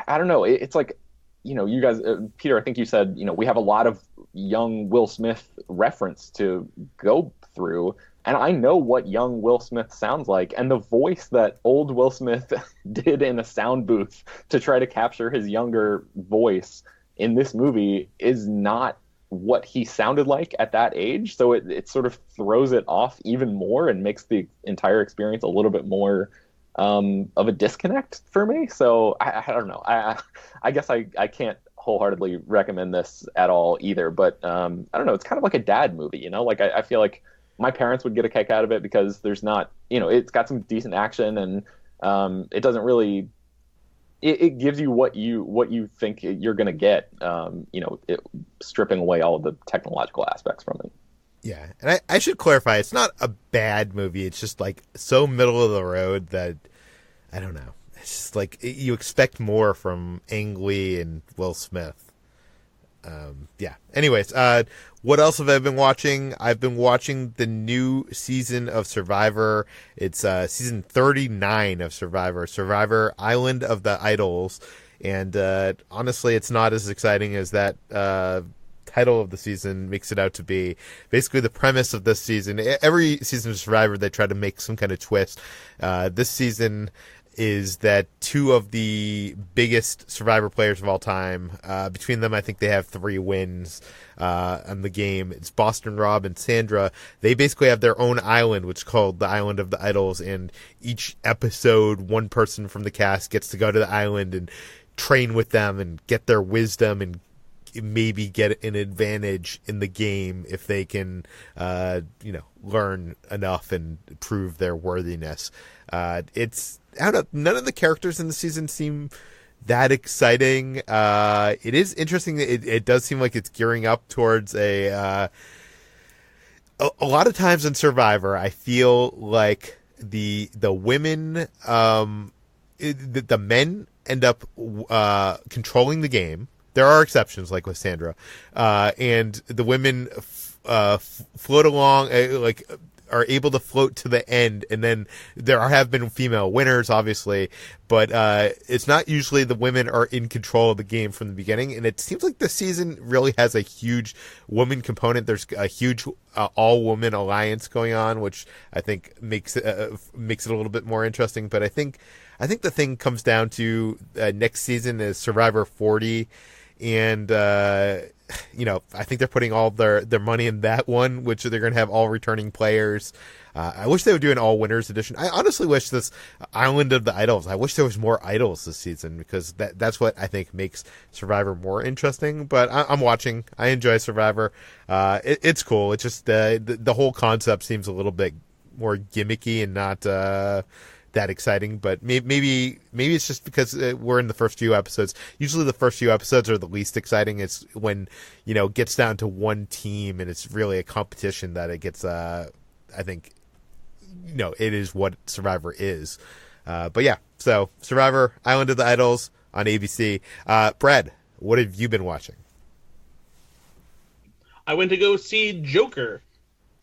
I don't know, it's like, you guys, Peter, I think you said, we have a lot of young Will Smith reference to go through, and I know what young Will Smith sounds like, and the voice that old Will Smith did in a sound booth to try to capture his younger voice in this movie is not what he sounded like at that age. So it sort of throws it off even more and makes the entire experience a little bit more of a disconnect for me. So I don't know. I guess I can't wholeheartedly recommend this at all either. But I don't know. It's kind of like a dad movie, Like I feel like my parents would get a kick out of it because there's not, it's got some decent action and it doesn't really. It gives you what you think you're going to get, stripping away all of the technological aspects from it. Yeah, and I should clarify, it's not a bad movie. It's just like so middle of the road that I don't know. It's just like you expect more from Ang Lee and Will Smith. Yeah. Anyways, what else have I been watching? I've been watching the new season of Survivor. It's season 39 of Survivor Island of the Idols. And honestly, it's not as exciting as that title of the season makes it out to be. Basically, the premise of this season, every season of Survivor, they try to make some kind of twist. This season is that two of the biggest Survivor players of all time, between them, I think they have 3 wins on the game. It's Boston Rob and Sandra. They basically have their own island, which is called the Island of the Idols, and each episode, one person from the cast gets to go to the island and train with them and get their wisdom and maybe get an advantage in the game if they can, learn enough and prove their worthiness. I don't know, none of the characters in the season seem that exciting. It is interesting that it does seem like it's gearing up towards a lot of times in Survivor, I feel like the women, the men end up controlling the game. There are exceptions, like with Sandra, and the women float along, are able to float to the end, and then there have been female winners, obviously, but it's not usually the women are in control of the game from the beginning, and it seems like this season really has a huge woman component. There's a huge all-woman alliance going on, which I think makes it a little bit more interesting, but I think the thing comes down to next season is Survivor 40, and I think they're putting all their money in that one, which they're going to have all returning players. I wish they would do an all winners edition. I honestly wish this Island of the Idols, I wish there was more idols this season, because that's what I think makes Survivor more interesting. But I'm watching. I enjoy Survivor. It's cool. It's just the whole concept seems a little bit more gimmicky and not that exciting, but maybe it's just because we're in the first few episodes. Usually the first few episodes are the least exciting. It's when, it gets down to one team and it's really a competition that it gets, I think, it is what Survivor is. But yeah, so Survivor, Island of the Idols on ABC. Brad, what have you been watching? I went to go see Joker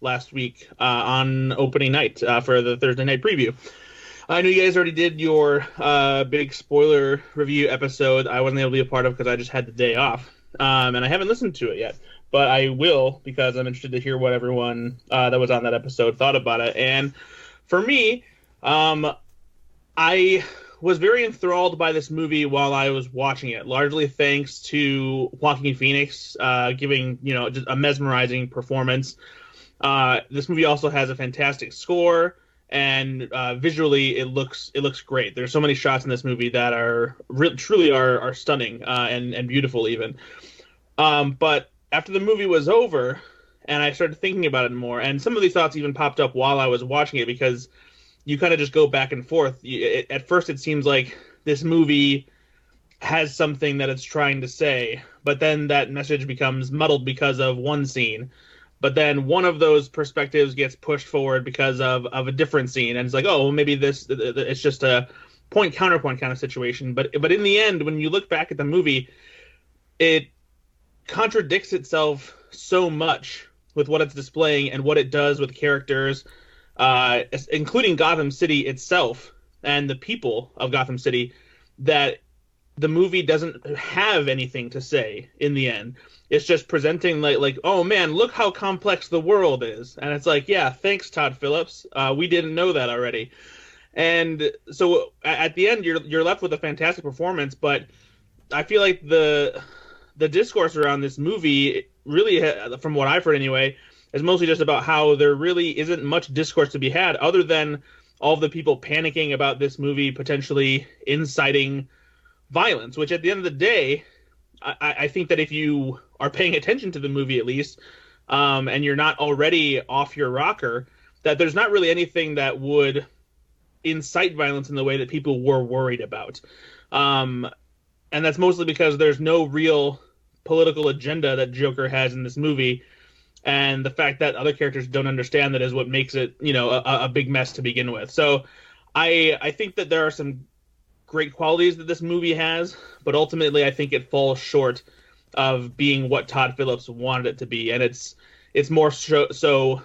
last week on opening night for the Thursday night preview. I know you guys already did your big spoiler review episode. I wasn't able to be a part of because I just had the day off, and I haven't listened to it yet. But I will, because I'm interested to hear what everyone that was on that episode thought about it. And for me, I was very enthralled by this movie while I was watching it, largely thanks to Joaquin Phoenix giving just a mesmerizing performance. This movie also has a fantastic score. And visually, it looks great. There's so many shots in this movie that are truly stunning and beautiful even. But after the movie was over, and I started thinking about it more, and some of these thoughts even popped up while I was watching it, because you kind of just go back and forth. At first, it seems like this movie has something that it's trying to say, but then that message becomes muddled because of one scene. But then one of those perspectives gets pushed forward because of a different scene, and it's like, oh, well, maybe it's just a point counterpoint kind of situation. But in the end, when you look back at the movie, it contradicts itself so much with what it's displaying and what it does with characters, including Gotham City itself and the people of Gotham City, that the movie doesn't have anything to say in the end. It's just presenting like, oh man, look how complex the world is. And it's like, yeah, thanks, Todd Phillips. We didn't know that already. And so at the end, you're left with a fantastic performance, but I feel like the discourse around this movie really, from what I've heard anyway, is mostly just about how there really isn't much discourse to be had other than all of the people panicking about this movie potentially inciting violence, which at the end of the day, I think that if you are paying attention to the movie at least, and you're not already off your rocker, that there's not really anything that would incite violence in the way that people were worried about. And that's mostly because there's no real political agenda that Joker has in this movie. And the fact that other characters don't understand that is what makes it, a big mess to begin with. So I think that there are some great qualities that this movie has, but ultimately I think it falls short of being what Todd Phillips wanted it to be. And it's more so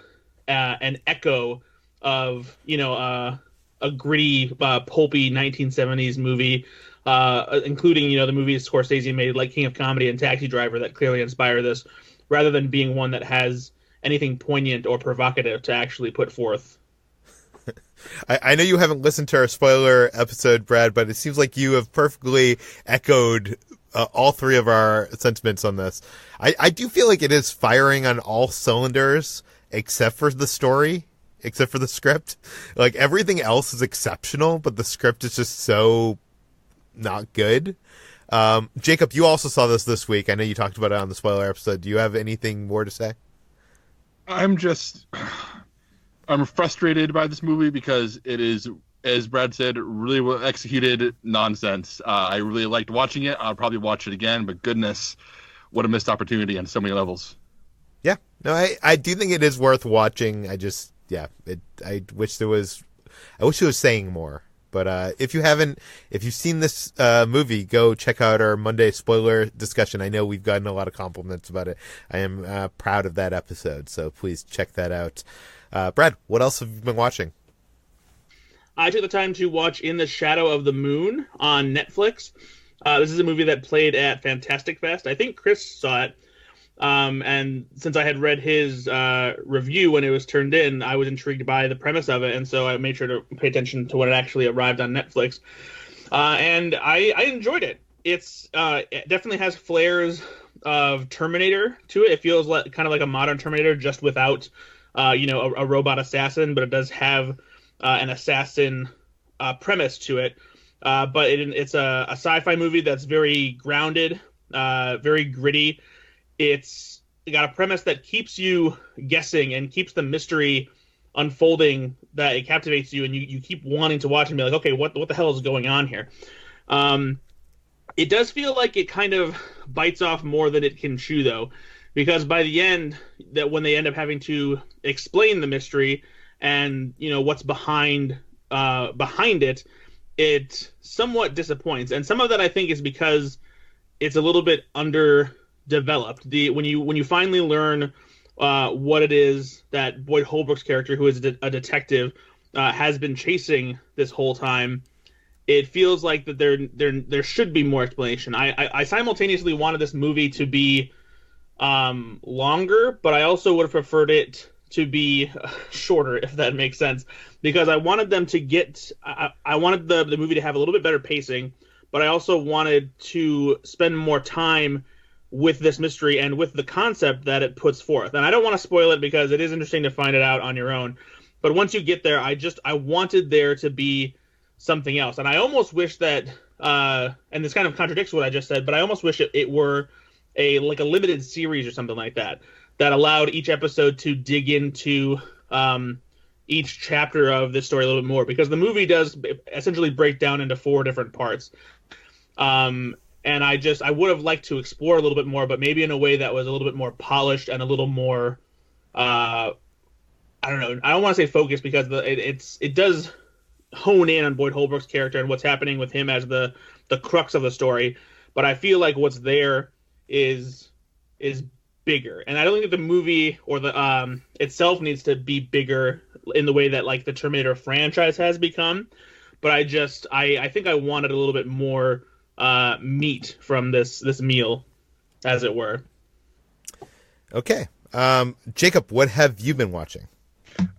an echo of, a gritty, pulpy 1970s movie, including, the movies Scorsese made like King of Comedy and Taxi Driver that clearly inspire this, rather than being one that has anything poignant or provocative to actually put forth. I know you haven't listened to our spoiler episode, Brad, but it seems like you have perfectly echoed all three of our sentiments on this. I do feel like it is firing on all cylinders except for the story, except for the script. Like, everything else is exceptional, but the script is just so not good. Jacob, you also saw this week. I know you talked about it on the spoiler episode. Do you have anything more to say? I'm frustrated by this movie because it is, as Brad said, really well executed nonsense. I really liked watching it. I'll probably watch it again, but goodness, what a missed opportunity on so many levels. Yeah, no, I do think it is worth watching. I wish it was saying more. But if you've seen this movie, go check out our Monday spoiler discussion. I know we've gotten a lot of compliments about it. I am proud of that episode, so please check that out. Brad, what else have you been watching? I took the time to watch In the Shadow of the Moon on Netflix. This is a movie that played at Fantastic Fest. I think Chris saw it. And since I had read his review when it was turned in, I was intrigued by the premise of it, and so I made sure to pay attention to when it actually arrived on Netflix. And I enjoyed it. It definitely has flares of Terminator to it. It feels kind of like a modern Terminator, just without a robot assassin, but it does have an assassin premise to it. But it's a sci-fi movie that's very grounded, very gritty. It's got a premise that keeps you guessing and keeps the mystery unfolding, that it captivates you, and you keep wanting to watch and be like, okay, what the hell is going on here? It does feel like it kind of bites off more than it can chew, though, because by the end, that when they end up having to explain the mystery and what's behind it, it somewhat disappoints. And some of that I think is because it's a little bit underdeveloped. When you finally learn what it is that Boyd Holbrook's character, who is a detective, has been chasing this whole time, it feels like that there should be more explanation. I simultaneously wanted this movie to be longer, but I also would have preferred it to be shorter, if that makes sense, because I wanted them to get I wanted the movie to have a little bit better pacing, but I also wanted to spend more time with this mystery and with the concept that it puts forth. And I don't want to spoil it because it is interesting to find it out on your own, but once you get there, I wanted there to be something else. And I almost wish that and this kind of contradicts what I just said, but I almost wish it were a limited series or something like that allowed each episode to dig into each chapter of this story a little bit more, because the movie does essentially break down into 4 different parts. And And I would have liked to explore a little bit more, but maybe in a way that was a little bit more polished and a little more, I don't know. I don't want to say focused because it does hone in on Boyd Holbrook's character and what's happening with him as the crux of the story. But I feel like what's there is bigger, and I don't think the movie or the itself needs to be bigger in the way that like the Terminator franchise has become. But I think I wanted a little bit more meat from this meal, as it were. Okay, Jacob, what have you been watching?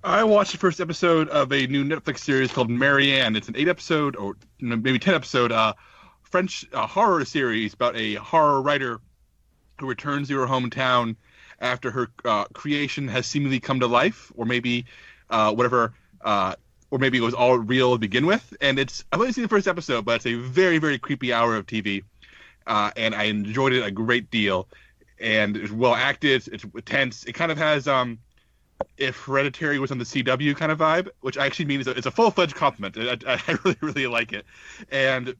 I watched the first episode of a new Netflix series called Marianne. It's an 8-episode or maybe 10-episode French horror series about a horror writer who returns to her hometown after her creation has seemingly come to life, or maybe or maybe it was all real to begin with. And I've only seen the first episode, but it's a very, very creepy hour of TV, and I enjoyed it a great deal. And it's well acted, it's tense. It kind of has if Hereditary was on the CW kind of vibe, which I actually mean it's a full-fledged compliment. I really, really like it. And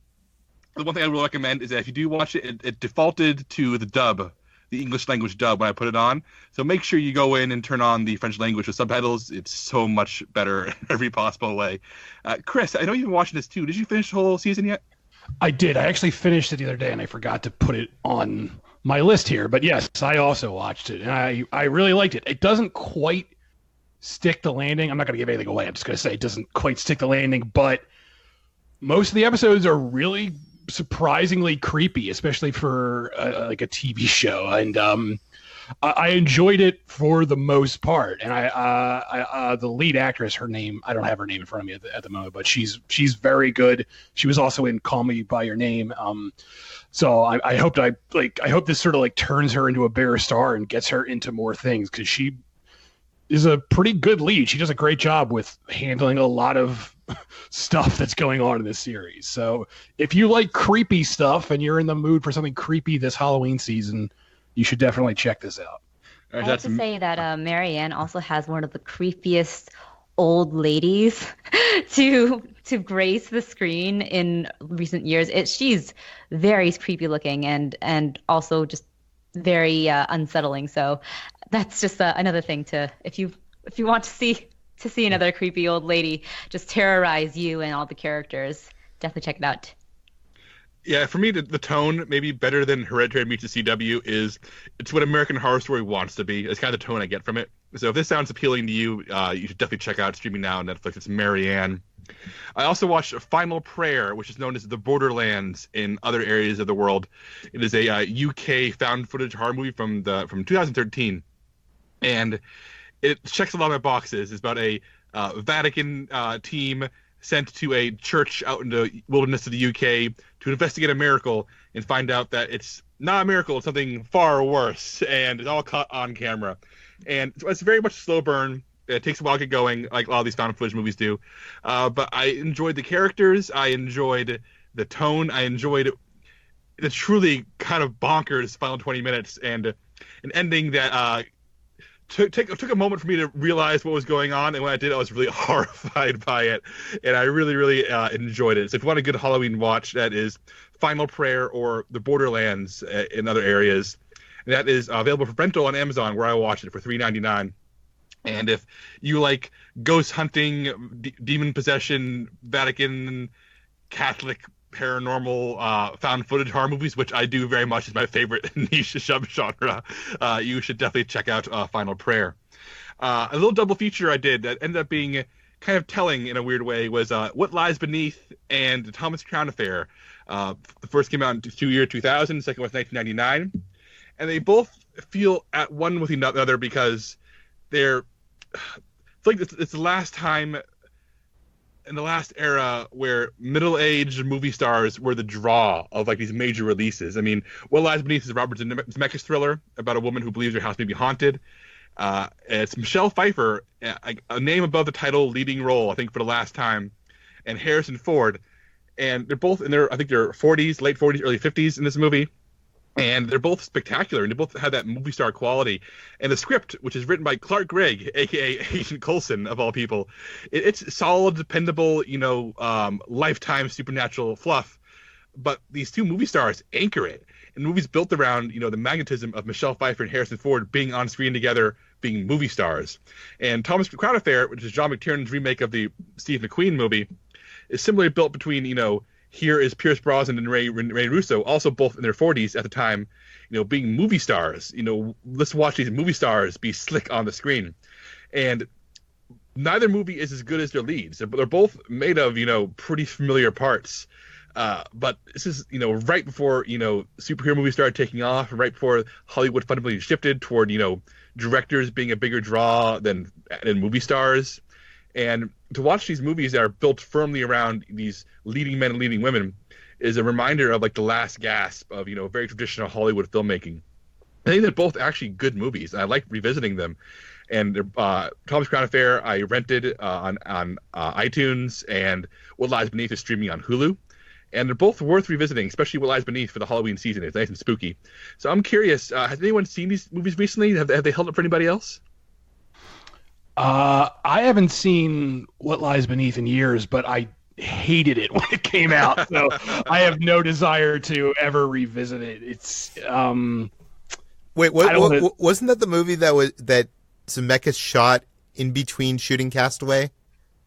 the one thing I will recommend is that if you do watch it, it defaulted to the dub, the English language dub when I put it on. So make sure you go in and turn on the French language with subtitles. It's so much better in every possible way. Chris, I know you've been watching this too. Did you finish the whole season yet? I did. I actually finished it the other day, and I forgot to put it on my list here. But yes, I also watched it, and I really liked it. It doesn't quite stick the landing. I'm not going to give anything away. I'm just going to say it doesn't quite stick the landing, but most of the episodes are really surprisingly creepy, especially for like a TV show. And I enjoyed it for the most part. And I the lead actress, her name, I don't have her name in front of me at the moment, but she's very good. She was also in Call Me by Your Name. So I hope this sort of like turns her into a bigger star and gets her into more things, because she is a pretty good lead. She does a great job with handling a lot of stuff that's going on in this series. So if you like creepy stuff and you're in the mood for something creepy this Halloween season, you should definitely check this out. I have to say that Marianne also has one of the creepiest old ladies to grace the screen in recent years. She's very creepy looking and also just very unsettling. So that's just another thing to, if you want to see another creepy old lady just terrorize you and all the characters, definitely check it out. Yeah, for me, the tone, maybe better than Hereditary meets the CW, it's what American Horror Story wants to be. It's kind of the tone I get from it. So if this sounds appealing to you, you should definitely check out streaming now on Netflix. It's Marianne. I also watched Final Prayer, which is known as The Borderlands in other areas of the world. It is a UK found footage horror movie from 2013, and it checks a lot of my boxes. It's about a Vatican team sent to a church out in the wilderness of the UK to investigate a miracle and find out that it's not a miracle, it's something far worse, and it's all caught on camera. And it's very much a slow burn. It takes a while to get going, like a lot of these found footage movies do. But I enjoyed the characters. I enjoyed the tone. I enjoyed the truly kind of bonkers final 20 minutes and an ending that took a moment for me to realize what was going on. And when I did, I was really horrified by it. And I really, really enjoyed it. So if you want a good Halloween watch, that is Final Prayer or The Borderlands in other areas. And that is available for rental on Amazon, where I watched it for $3.99. And if you like ghost hunting, demon possession, Vatican, Catholic, paranormal, found footage horror movies, which I do very much, is my favorite niche subgenre, you should definitely check out Final Prayer. A little double feature I did that ended up being kind of telling in a weird way was What Lies Beneath and The Thomas Crown Affair. The first came out in the year 2000, the second was 1999. And they both feel at one with another because it's like it's the last time in the last era where middle-aged movie stars were the draw of like these major releases. I mean, What Lies Beneath is a Robert Zemeckis thriller about a woman who believes her house may be haunted. It's Michelle Pfeiffer, a name above the title, leading role, I think, for the last time, and Harrison Ford. And they're both in their, I think they're 40s, late 40s, early 50s in this movie. And they're both spectacular, and they both have that movie star quality. And the script, which is written by Clark Gregg, a.k.a. Agent Coulson, of all people, it's solid, dependable, Lifetime supernatural fluff. but these two movie stars anchor it. And the movie's built around, the magnetism of Michelle Pfeiffer and Harrison Ford being on screen together, being movie stars. And Thomas Crown Affair, which is John McTiernan's remake of the Steve McQueen movie, is similarly built between, here is Pierce Brosnan and Ray Russo, also both in their 40s at the time, being movie stars. Let's watch these movie stars be slick on the screen. And neither movie is as good as their leads. They're both made of, pretty familiar parts. But this is, right before, superhero movies started taking off, right before Hollywood fundamentally shifted toward, directors being a bigger draw than movie stars. And to watch these movies that are built firmly around these leading men and leading women is a reminder of, like, the last gasp of, very traditional Hollywood filmmaking. I think they're both actually good movies. I like revisiting them. And Thomas Crown Affair I rented on iTunes, and What Lies Beneath is streaming on Hulu. And they're both worth revisiting, especially What Lies Beneath for the Halloween season. It's nice and spooky. So I'm curious, has anyone seen these movies recently? Have they held up for anybody else? I haven't seen What Lies Beneath in years, but I hated it when it came out. So I have no desire to ever revisit it. It's Wait, wasn't that the movie that Zemeckis shot in between shooting Castaway?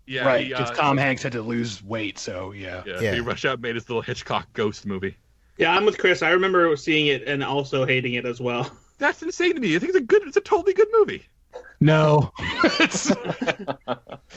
Yeah, right. Because Tom Hanks had to lose weight, so yeah. He rushed out and made his little Hitchcock ghost movie. Yeah, I'm with Chris. I remember seeing it and also hating it as well. That's insane to me. I think it's a totally good movie. No.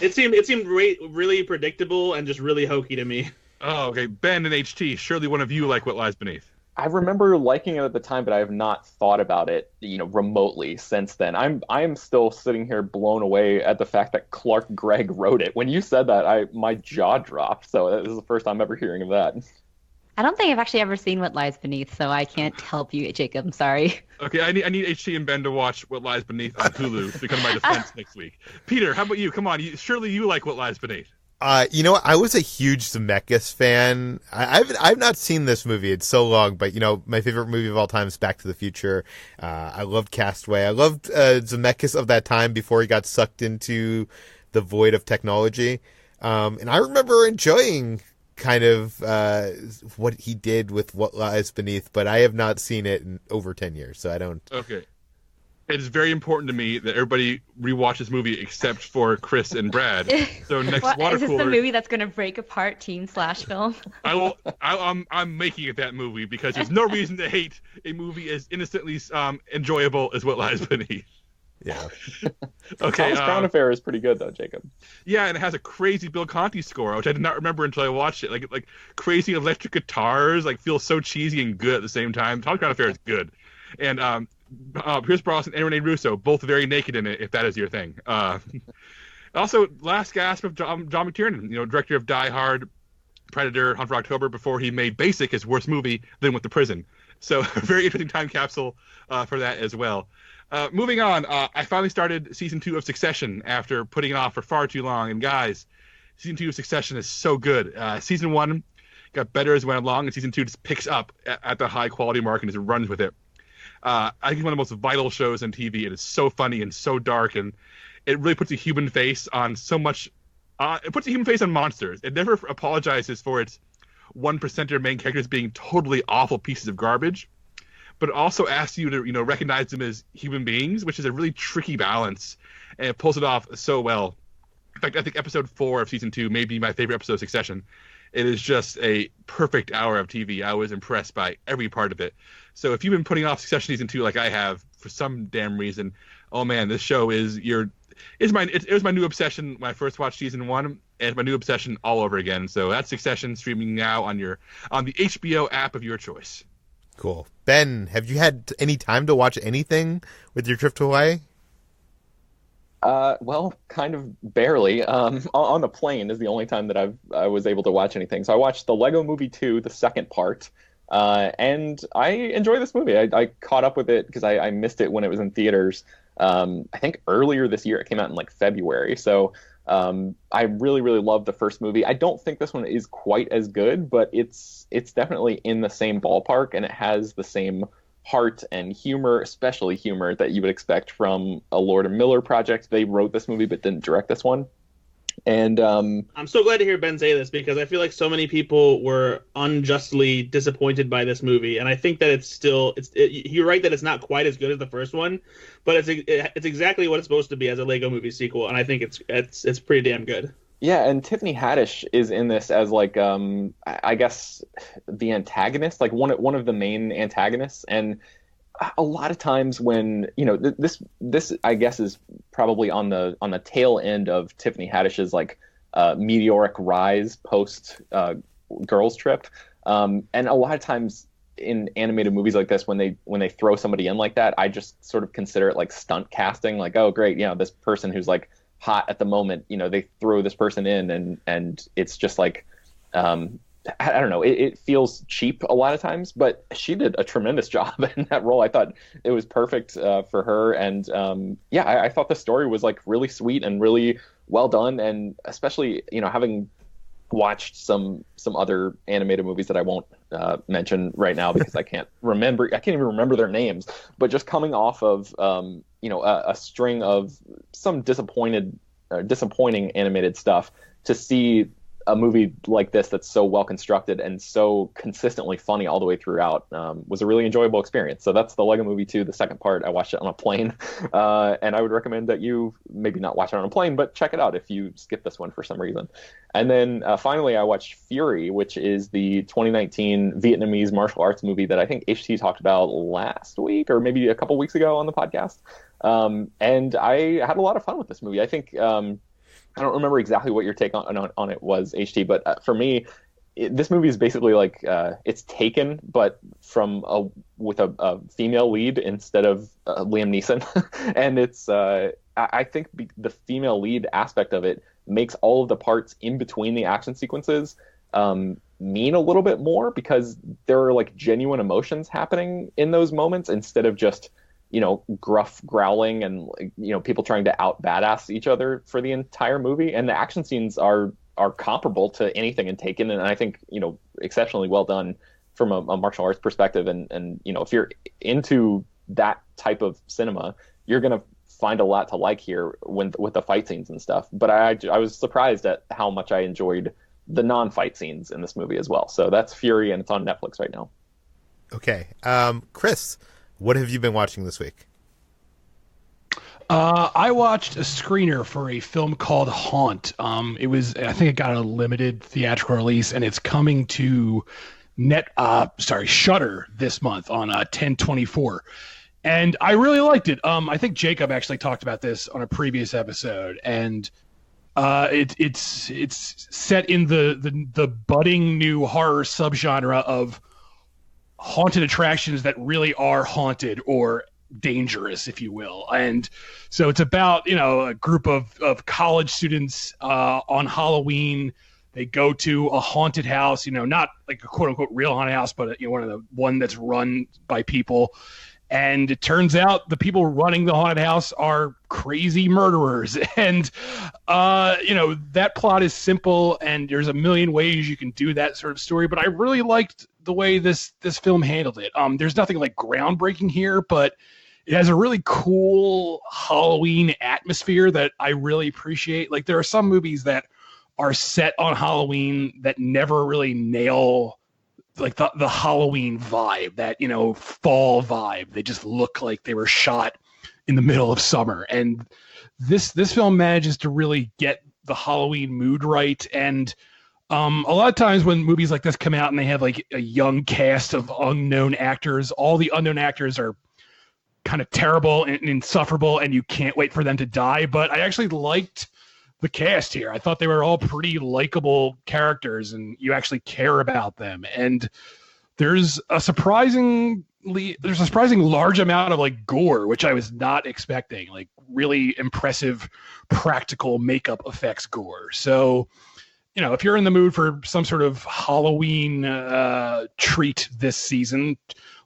It seemed really predictable and just really hokey to me. Oh, okay. Ben and HT, surely one of you like What Lies Beneath. I remember liking it at the time, but I have not thought about it, remotely since then. I'm still sitting here blown away at the fact that Clark Gregg wrote it. When you said that, my jaw dropped. So this is the first time ever hearing of that. I don't think I've actually ever seen What Lies Beneath, so I can't help you, Jacob. I'm sorry. Okay, I need HT and Ben to watch What Lies Beneath on Hulu to become my defense next week. Peter, how about you? Come on, surely you like What Lies Beneath. I was a huge Zemeckis fan. I've not seen this movie. It's so long, but my favorite movie of all time is Back to the Future. I loved Castaway. I loved Zemeckis of that time before he got sucked into the void of technology. And I remember enjoying kind of what he did with What Lies Beneath, but I have not seen it in over 10 years, so I don't. Okay. It is very important to me that everybody rewatch this movie except for Chris and Brad. So next water is this cooler, the movie that's going to break apart teen/film? I'm making it that movie because there's no reason to hate a movie as innocently enjoyable as What Lies Beneath. Yeah. Okay. Thomas Crown Affair is pretty good though, Jacob. Yeah, and it has a crazy Bill Conti score, which I did not remember until I watched it. Like crazy electric guitars, feels so cheesy and good at the same time. Thomas Crown Affair is good, and Pierce Brosnan and Rene Russo, both very naked in it, if that is your thing. Also, last gasp of John McTiernan, director of Die Hard, Predator, Hunt for October, before he made Basic his worst movie, then went to prison. So a very interesting time capsule for that as well. Moving on, I finally started season 2 of Succession after putting it off for far too long. And guys, season 2 of Succession is so good. Season 1 got better as it went along, and season 2 just picks up at the high quality mark and just runs with it. I think it's one of the most vital shows on TV. It is so funny and so dark, and it really puts a human face on so much. It puts a human face on monsters. It never apologizes for its 1%er main characters being totally awful pieces of garbage, but it also asks you to recognize them as human beings, which is a really tricky balance, and it pulls it off so well. In fact, I think episode 4 of season 2 may be my favorite episode of Succession. It is just a perfect hour of TV. I was impressed by every part of it. So if you've been putting off Succession season 2 like I have for some damn reason, oh man, this show it was my new obsession when I first watched season 1, and it's my new obsession all over again. So that's Succession, streaming now on the HBO app of your choice. Cool. Ben, have you had any time to watch anything with your trip to Hawaii? Well, kind of barely. On the plane is the only time that I was able to watch anything. So I watched the Lego Movie 2, the second part, and I enjoy this movie. I caught up with it because I missed it when it was in theaters. I think earlier this year. It came out in February. So I really, really love the first movie. I don't think this one is quite as good, but it's definitely in the same ballpark, and it has the same heart and humor, especially humor, that you would expect from a Lord and Miller project. They wrote this movie but didn't direct this one. And I'm so glad to hear Ben say this, because I feel like so many people were unjustly disappointed by this movie, and I think that you're right that it's not quite as good as the first one, but it's exactly what it's supposed to be as a Lego Movie sequel, and I think it's pretty damn good. yeah, and Tiffany Haddish is in this as like I guess the antagonist, like one of the main antagonists. And a lot of times when, this I guess is probably on the tail end of Tiffany Haddish's like meteoric rise post Girls Trip. And a lot of times in animated movies like this, when they throw somebody in like that, I just sort of consider it like stunt casting. Like, oh great, this person who's like hot at the moment, they throw this person in, and it's just like I don't know, it feels cheap a lot of times, but she did a tremendous job in that role. I thought it was perfect for her. And I thought the story was like really sweet and really well done. And especially, having watched some other animated movies that I won't mention right now because I can't even remember their names, but just coming off of a string of some disappointing animated stuff, to see a movie like this that's so well constructed and so consistently funny all the way throughout was a really enjoyable experience. So that's the Lego Movie 2, the second part. I watched it on a plane, and I would recommend that you maybe not watch it on a plane, but check it out if you skip this one for some reason. And then finally, I watched Fury, which is the 2019 Vietnamese martial arts movie that I think HT talked about last week or maybe a couple weeks ago on the podcast. And I had a lot of fun with this movie. I think I don't remember exactly what your take on it was, HT, but for me, this movie is basically like it's Taken, but with a female lead instead of Liam Neeson. And it's I think the female lead aspect of it makes all of the parts in between the action sequences mean a little bit more, because there are like genuine emotions happening in those moments instead of just gruff growling and people trying to out badass each other for the entire movie. And the action scenes are comparable to anything in Taken, and I think exceptionally well done from a martial arts perspective. And if you're into that type of cinema, you're gonna find a lot to like here with the fight scenes and stuff. But I was surprised at how much I enjoyed the non-fight scenes in this movie as well. So that's Fury, and it's on Netflix right now. Okay, Chris, what have you been watching this week? I watched a screener for a film called Haunt. I think it got a limited theatrical release, and it's coming to Shudder this month on 10/24. And I really liked it. I think Jacob actually talked about this on a previous episode, and it's set in the budding new horror subgenre of haunted attractions that really are haunted or dangerous, if you will. And so it's about a group of college students on Halloween. They go to a haunted house, not like a quote unquote real haunted house, but one that's run by people. And it turns out the people running the haunted house are crazy murderers. And that plot is simple, and there's a million ways you can do that sort of story, but I really liked the way this film handled it. There's nothing like groundbreaking here, but it has a really cool Halloween atmosphere that I really appreciate. Like, there are some movies that are set on Halloween that never really nail like the Halloween vibe, that fall vibe. They just look like they were shot in the middle of summer. And this film manages to really get the Halloween mood right. And a lot of times when movies like this come out and they have like a young cast of unknown actors, all the unknown actors are kind of terrible and insufferable, and you can't wait for them to die. But I actually liked the cast here. I thought they were all pretty likable characters, and you actually care about them. And there's a surprising large amount of like gore, which I was not expecting. Like really impressive practical makeup effects gore. So if you're in the mood for some sort of Halloween treat this season,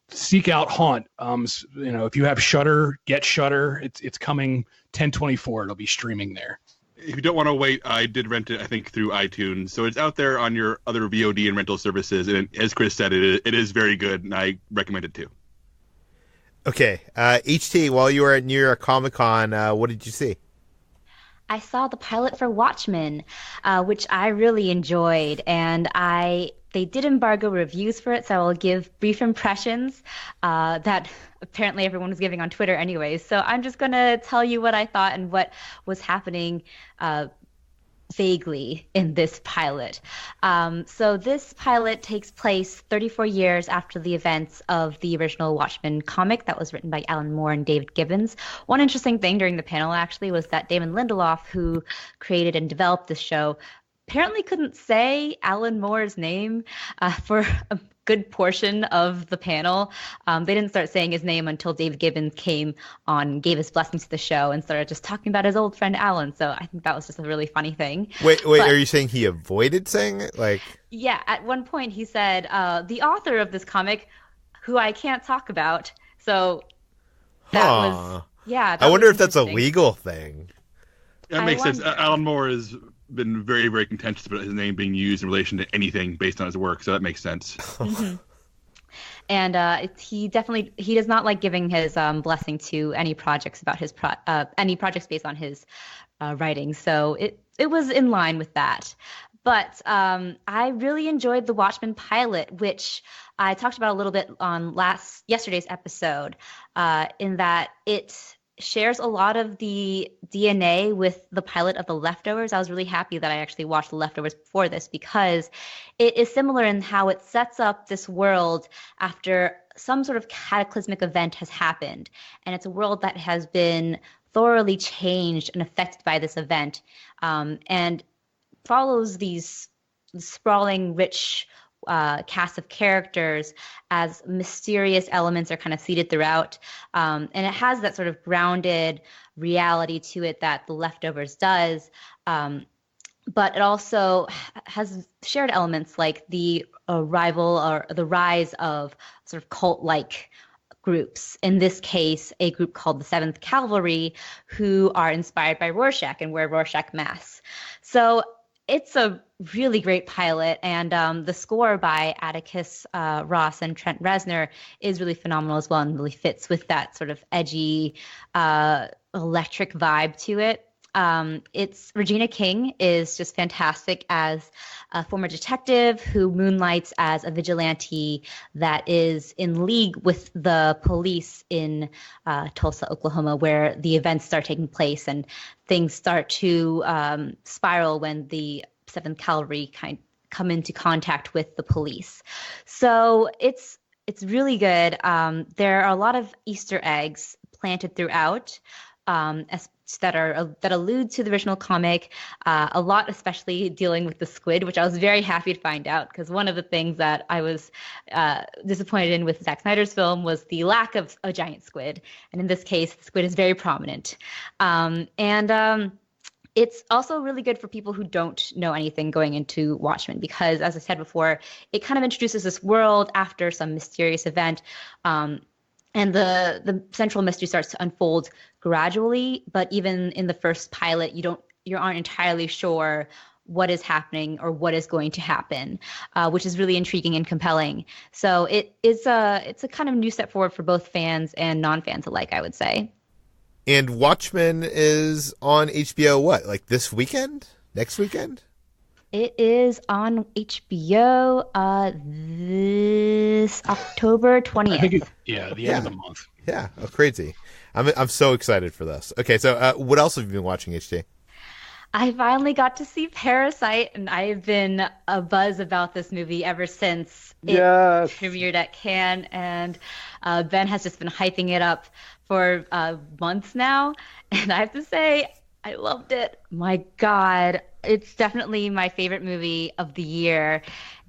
seek out Haunt. If you have Shudder, get Shudder. It's coming 10/24. It'll be streaming there. If you don't want to wait, I did rent it, I think, through iTunes. So it's out there on your other VOD and rental services. And as Chris said, it is very good, and I recommend it too. Okay. HT, while you were at New York Comic Con, what did you see? I saw the pilot for Watchmen, which I really enjoyed, and they did embargo reviews for it, so I'll give brief impressions that apparently everyone was giving on Twitter anyways. So I'm just gonna tell you what I thought and what was happening vaguely in this pilot. So this pilot takes place 34 years after the events of the original Watchmen comic that was written by Alan Moore and David Gibbons. One interesting thing during the panel actually was that Damon Lindelof, who created and developed this show, apparently couldn't say Alan Moore's name for a good portion of the panel. They didn't start saying his name until David Gibbons came on, gave his blessings to the show, and started just talking about his old friend Alan. So I think that was just a really funny thing. Wait, are you saying he avoided saying it? Yeah, at one point he said, the author of this comic, who I can't talk about. So that was, yeah. I wonder if that's a legal thing. That makes sense. Alan Moore has been very, very contentious about his name being used in relation to anything based on his work, so that makes sense. Mm-hmm. And he does not like giving his blessing to any projects about his any projects based on his writing. So it was in line with that. But I really enjoyed the Watchmen pilot, which I talked about a little bit on yesterday's episode, in that it shares a lot of the DNA with the pilot of The Leftovers. I was really happy that I actually watched The Leftovers before this, because it is similar in how it sets up this world after some sort of cataclysmic event has happened. And it's a world that has been thoroughly changed and affected by this event, and follows these sprawling, rich cast of characters as mysterious elements are kind of seeded throughout. And it has that sort of grounded reality to it that The Leftovers does. But it also has shared elements like the arrival or the rise of sort of cult-like groups. In this case, a group called the 7th Cavalry, who are inspired by Rorschach and wear Rorschach masks. So it's a really great pilot, and the score by Atticus Ross and Trent Reznor is really phenomenal as well, and really fits with that sort of edgy, electric vibe to it. It's Regina King is just fantastic as a former detective who moonlights as a vigilante that is in league with the police in Tulsa, Oklahoma, where the events start taking place and things start to spiral when the 7th Cavalry come into contact with the police. So it's really good. There are a lot of Easter eggs planted throughout, that allude to the original comic, a lot especially dealing with the squid, which I was very happy to find out, because one of the things that I was disappointed in with Zack Snyder's film was the lack of a giant squid, and in this case the squid is very prominent. It's also really good for people who don't know anything going into Watchmen, because, as I said before, it kind of introduces this world after some mysterious event, and the central mystery starts to unfold gradually. But even in the first pilot, you aren't entirely sure what is happening or what is going to happen, which is really intriguing and compelling. So it's a kind of new step forward for both fans and non-fans alike, I would say. And Watchmen is on HBO, this weekend? Next weekend? It is on HBO this October 20th. I think the end of the month. Yeah, crazy. I'm so excited for this. Okay, so what else have you been watching, HT? I finally got to see Parasite, and I've been a buzz about this movie ever since it premiered at Cannes, and Ben has just been hyping it up for months now, and I have to say, I loved it. My God, it's definitely my favorite movie of the year,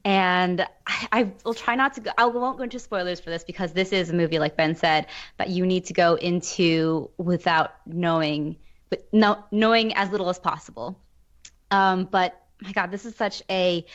and I will try not to I won't go into spoilers for this, because this is a movie, like Ben said, that you need to go into without knowing as little as possible. But my God, this is such a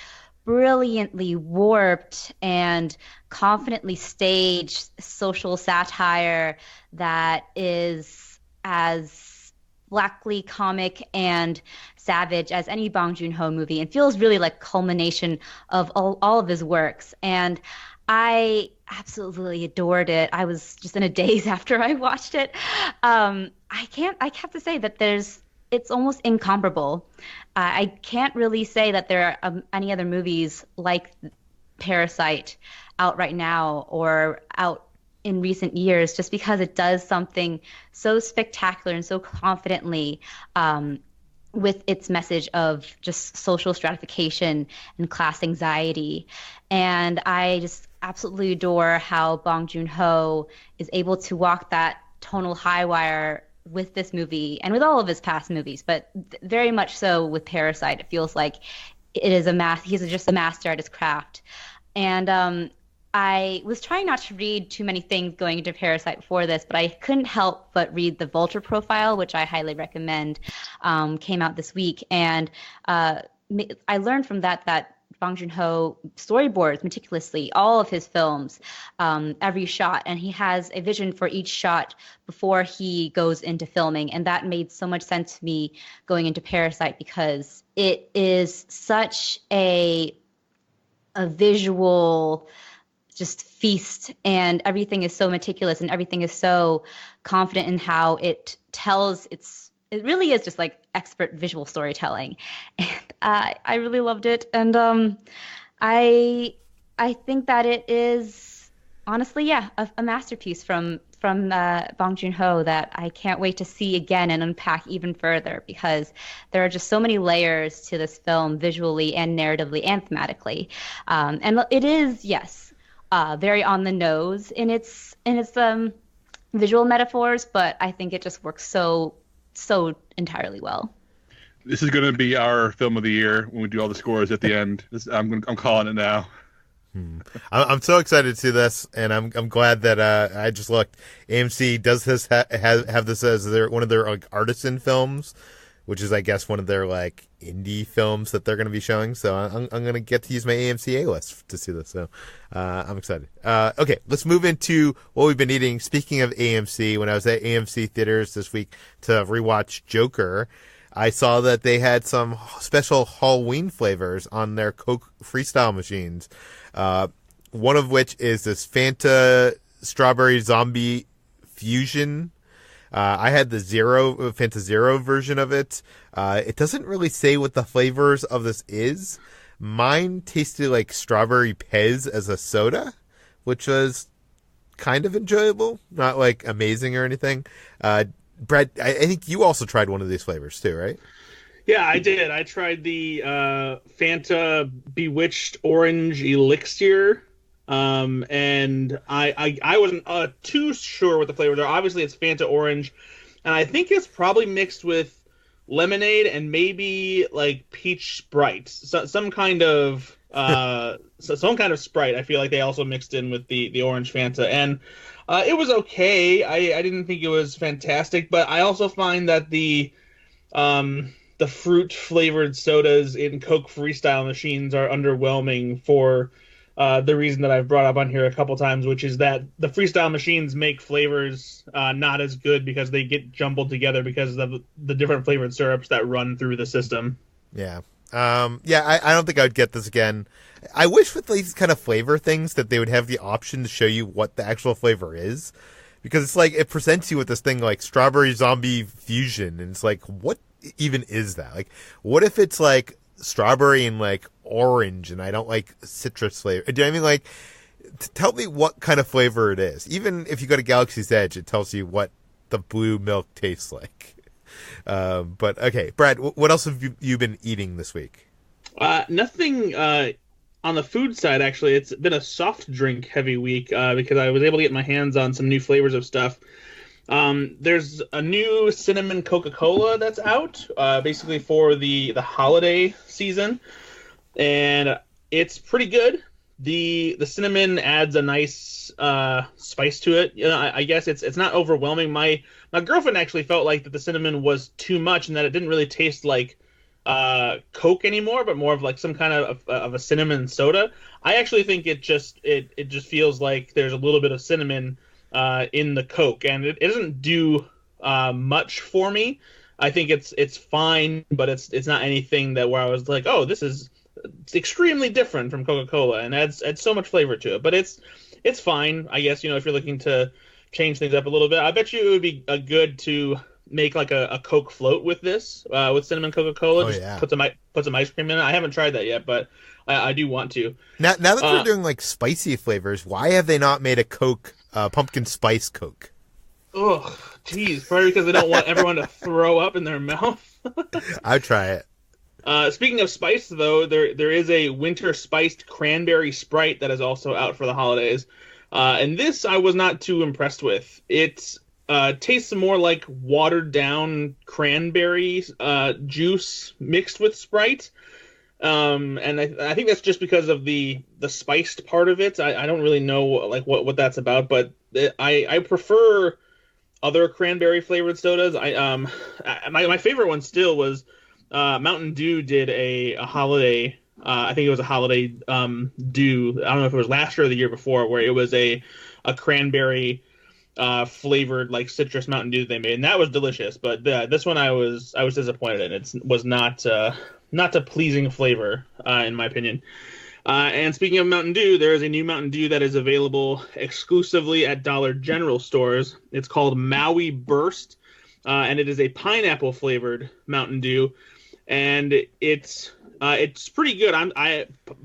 brilliantly warped and confidently staged social satire that is as blackly comic and savage as any Bong Joon-ho movie, and feels really like culmination of all of his works. And I absolutely adored it. I was just in a daze after I watched it. I have to say that there's it's almost incomparable. I can't really say that there are any other movies like Parasite out right now or out in recent years, just because it does something so spectacular and so confidently with its message of just social stratification and class anxiety. And I just absolutely adore how Bong Joon-ho is able to walk that tonal high wire with this movie and with all of his past movies, but very much so with Parasite. It feels like it is he's just a master at his craft. And I was trying not to read too many things going into Parasite before this, but I couldn't help but read the Vulture profile, which I highly recommend, came out this week. And I learned from that Bong Joon-ho storyboards meticulously all of his films, every shot, and he has a vision for each shot before he goes into filming, and that made so much sense to me going into Parasite, because it is such a visual just feast, and everything is so meticulous and everything is so confident in how it tells it really is just like expert visual storytelling. And I really loved it. And I think that it is honestly, a masterpiece from Bong Joon-ho that I can't wait to see again and unpack even further, because there are just so many layers to this film visually and narratively and thematically. And it is, yes, very on the nose in its visual metaphors, but I think it just works so entirely well. This is going to be our film of the year when we do all the scores at the end. I'm calling it now. I'm so excited to see this, and I'm glad that I just looked. AMC does this have this as one of their like artisan films, which is I guess one of their like indie films that they're going to be showing. So I'm going to get to use my AMC A list to see this. So I'm excited. Okay, let's move into what we've been eating. Speaking of AMC, when I was at AMC theaters this week to rewatch Joker, I saw that they had some special Halloween flavors on their Coke Freestyle machines. One of which is this Fanta Strawberry Zombie Fusion. I had the Fanta Zero version of it. It doesn't really say what the flavors of this is. Mine tasted like strawberry Pez as a soda, which was kind of enjoyable. Not like amazing or anything. Brad, I think you also tried one of these flavors too, right? Yeah, I did. I tried the Fanta Bewitched Orange Elixir, and I wasn't too sure what the flavors are. Obviously, it's Fanta Orange, and I think it's probably mixed with lemonade and maybe like peach Sprite, some kind of Sprite. I feel like they also mixed in with the orange Fanta, and it was okay. I didn't think it was fantastic, but I also find that the fruit flavored sodas in Coke Freestyle machines are underwhelming for the reason that I've brought up on here a couple times, which is that the Freestyle machines make flavors not as good because they get jumbled together because of the different flavored syrups that run through the system. Yeah. I don't think I would get this again. I wish with these kind of flavor things that they would have the option to show you what the actual flavor is, because it's like it presents you with this thing like Strawberry Zombie Fusion, and it's like, what even is that? Like, what if it's like strawberry and like orange, and I don't like citrus flavor? Do you know what I mean? Like, tell me what kind of flavor it is. Even if you go to Galaxy's Edge, it tells you what the blue milk tastes like. But okay, Brad, what else have you been eating this week? Nothing on the food side, actually. It's been a soft drink heavy week because I was able to get my hands on some new flavors of stuff. There's a new cinnamon Coca-Cola that's out, basically for the holiday season, and it's pretty good. The cinnamon adds a nice spice to it. You know, I guess it's not overwhelming. My girlfriend actually felt like that the cinnamon was too much and that it didn't really taste like Coke anymore, but more of like some kind of a cinnamon soda. I actually think it just feels like there's a little bit of cinnamon in the Coke, and it doesn't do much for me. I think it's fine, but it's not anything that where I was like, oh, it's extremely different from Coca-Cola and adds so much flavor to it. But it's fine, I guess. You know, if you're looking to change things up a little bit, I bet you it would be good to make like a Coke float with this, with cinnamon Coca-Cola. Put some ice cream in it. I haven't tried that yet, but I do want to. Now that they're doing like spicy flavors, why have they not made a Coke, pumpkin spice Coke? Oh, geez. Probably because they don't want everyone to throw up in their mouth. I'd try it. Speaking of spice, though, there is a winter spiced cranberry Sprite that is also out for the holidays. And this I was not too impressed with. It tastes more like watered down cranberry juice mixed with Sprite. And I think that's just because of the spiced part of it. I don't really know like what that's about, but I prefer other cranberry flavored sodas. My favorite one still was Mountain Dew did a holiday. I think it was a holiday dew. I don't know if it was last year or the year before, where it was a cranberry flavored like citrus Mountain Dew that they made, and that was delicious. But this one I was disappointed in. It was not a pleasing flavor in my opinion. And speaking of Mountain Dew, there is a new Mountain Dew that is available exclusively at Dollar General stores. It's called Maui Burst, and it is a pineapple flavored Mountain Dew, and it's pretty good.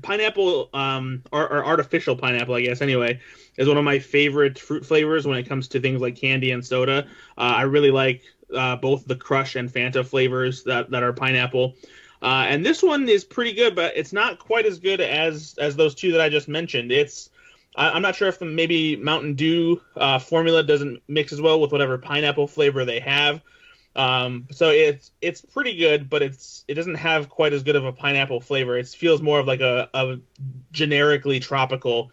Pineapple or artificial pineapple, I guess. Anyway, is one of my favorite fruit flavors when it comes to things like candy and soda. I really like both the Crush and Fanta flavors that are pineapple. And this one is pretty good, but it's not quite as good as those two that I just mentioned. I'm not sure if maybe Mountain Dew formula doesn't mix as well with whatever pineapple flavor they have. So it's pretty good, but it doesn't have quite as good of a pineapple flavor. It feels more of like a generically tropical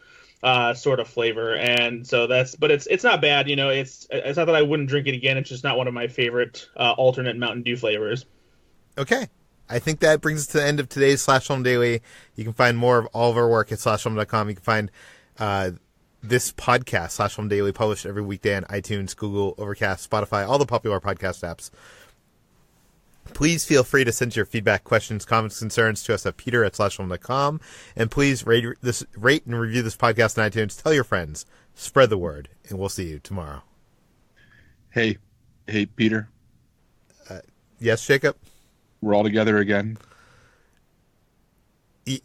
sort of flavor, and so but it's not bad. You know, it's not that I wouldn't drink it again. It's just not one of my favorite alternate Mountain Dew flavors. Okay. I think that brings us to the end of today's Slash Film Daily. You can find more of all of our work at slashfilm.com. You can find this podcast, Slash Film Daily, published every weekday on iTunes, Google, Overcast, Spotify, all the popular podcast apps. Please feel free to send your feedback, questions, comments, concerns to us at peter@slashfilm.com. And please rate and review this podcast on iTunes. Tell your friends. Spread the word. And we'll see you tomorrow. Hey, Peter. Yes, Jacob? We're all together again. If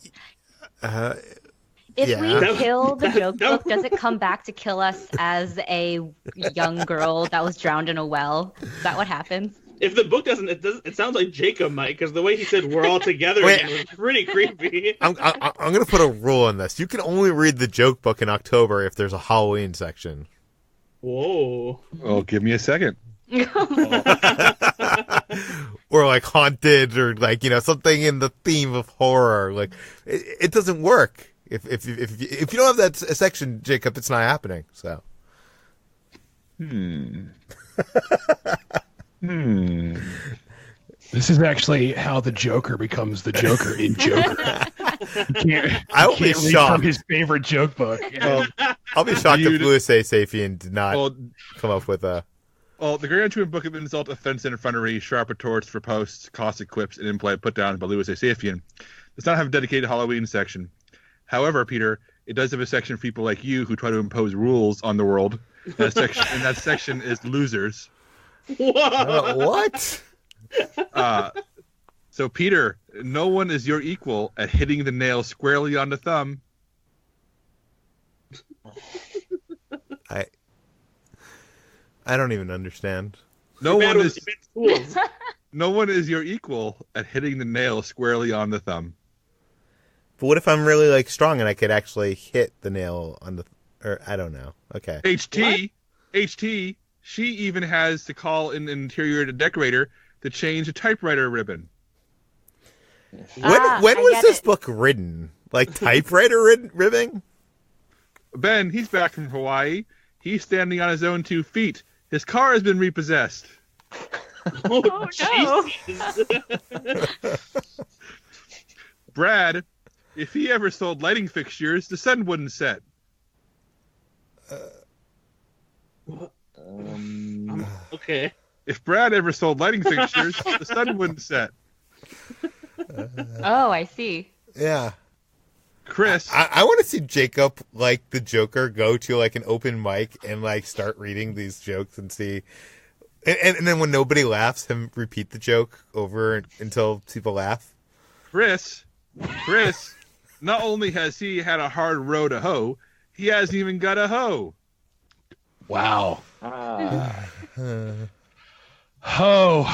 we kill the joke book, does it come back to kill us as a young girl that was drowned in a well? Is that what happens? If the book doesn't, it sounds like Jacob might, because the way he said "we're all together" again was pretty creepy. I'm going to put a rule on this. You can only read the joke book in October if there's a Halloween section. Whoa. Oh, give me a second. Or like haunted, or like, you know, something in the theme of horror. Like it doesn't work if you don't have that section, Jacob. It's not happening. So. This is actually how the Joker becomes the Joker in Joker. I'll be shocked from his favorite joke book. I'll be shocked if Louis A. Saphian did not come up with a. Well, the Grand Truman Book of Insult, Offense, and Effrontery, Sharp Retorts for Posts, Caustic Quips, and Impolite Put Downs by Louis A. Saphian does not have a dedicated Halloween section. However, Peter, it does have a section for people like you who try to impose rules on the world. And that section is losers. What? So, Peter, no one is your equal at hitting the nail squarely on the thumb. I don't even understand. No one is your equal at hitting the nail squarely on the thumb. But what if I'm really like strong and I could actually hit the nail on the? Or I don't know. Okay. HT. She even has to call an interior decorator to change a typewriter ribbon. When was this book written? Like typewriter ribbing? Ben, he's back from Hawaii. He's standing on his own 2 feet. His car has been repossessed. Oh, no. Brad, if he ever sold lighting fixtures, the sun wouldn't set. Okay. If Brad ever sold lighting fixtures, the sun wouldn't set. Oh, I see. Yeah. Chris, I want to see Jacob, like the Joker, go to like an open mic and like start reading these jokes and see And then when nobody laughs, him repeat the joke over until people laugh. Chris, not only has he had a hard row to hoe, he hasn't even got a hoe. Wow. Ah. Ho.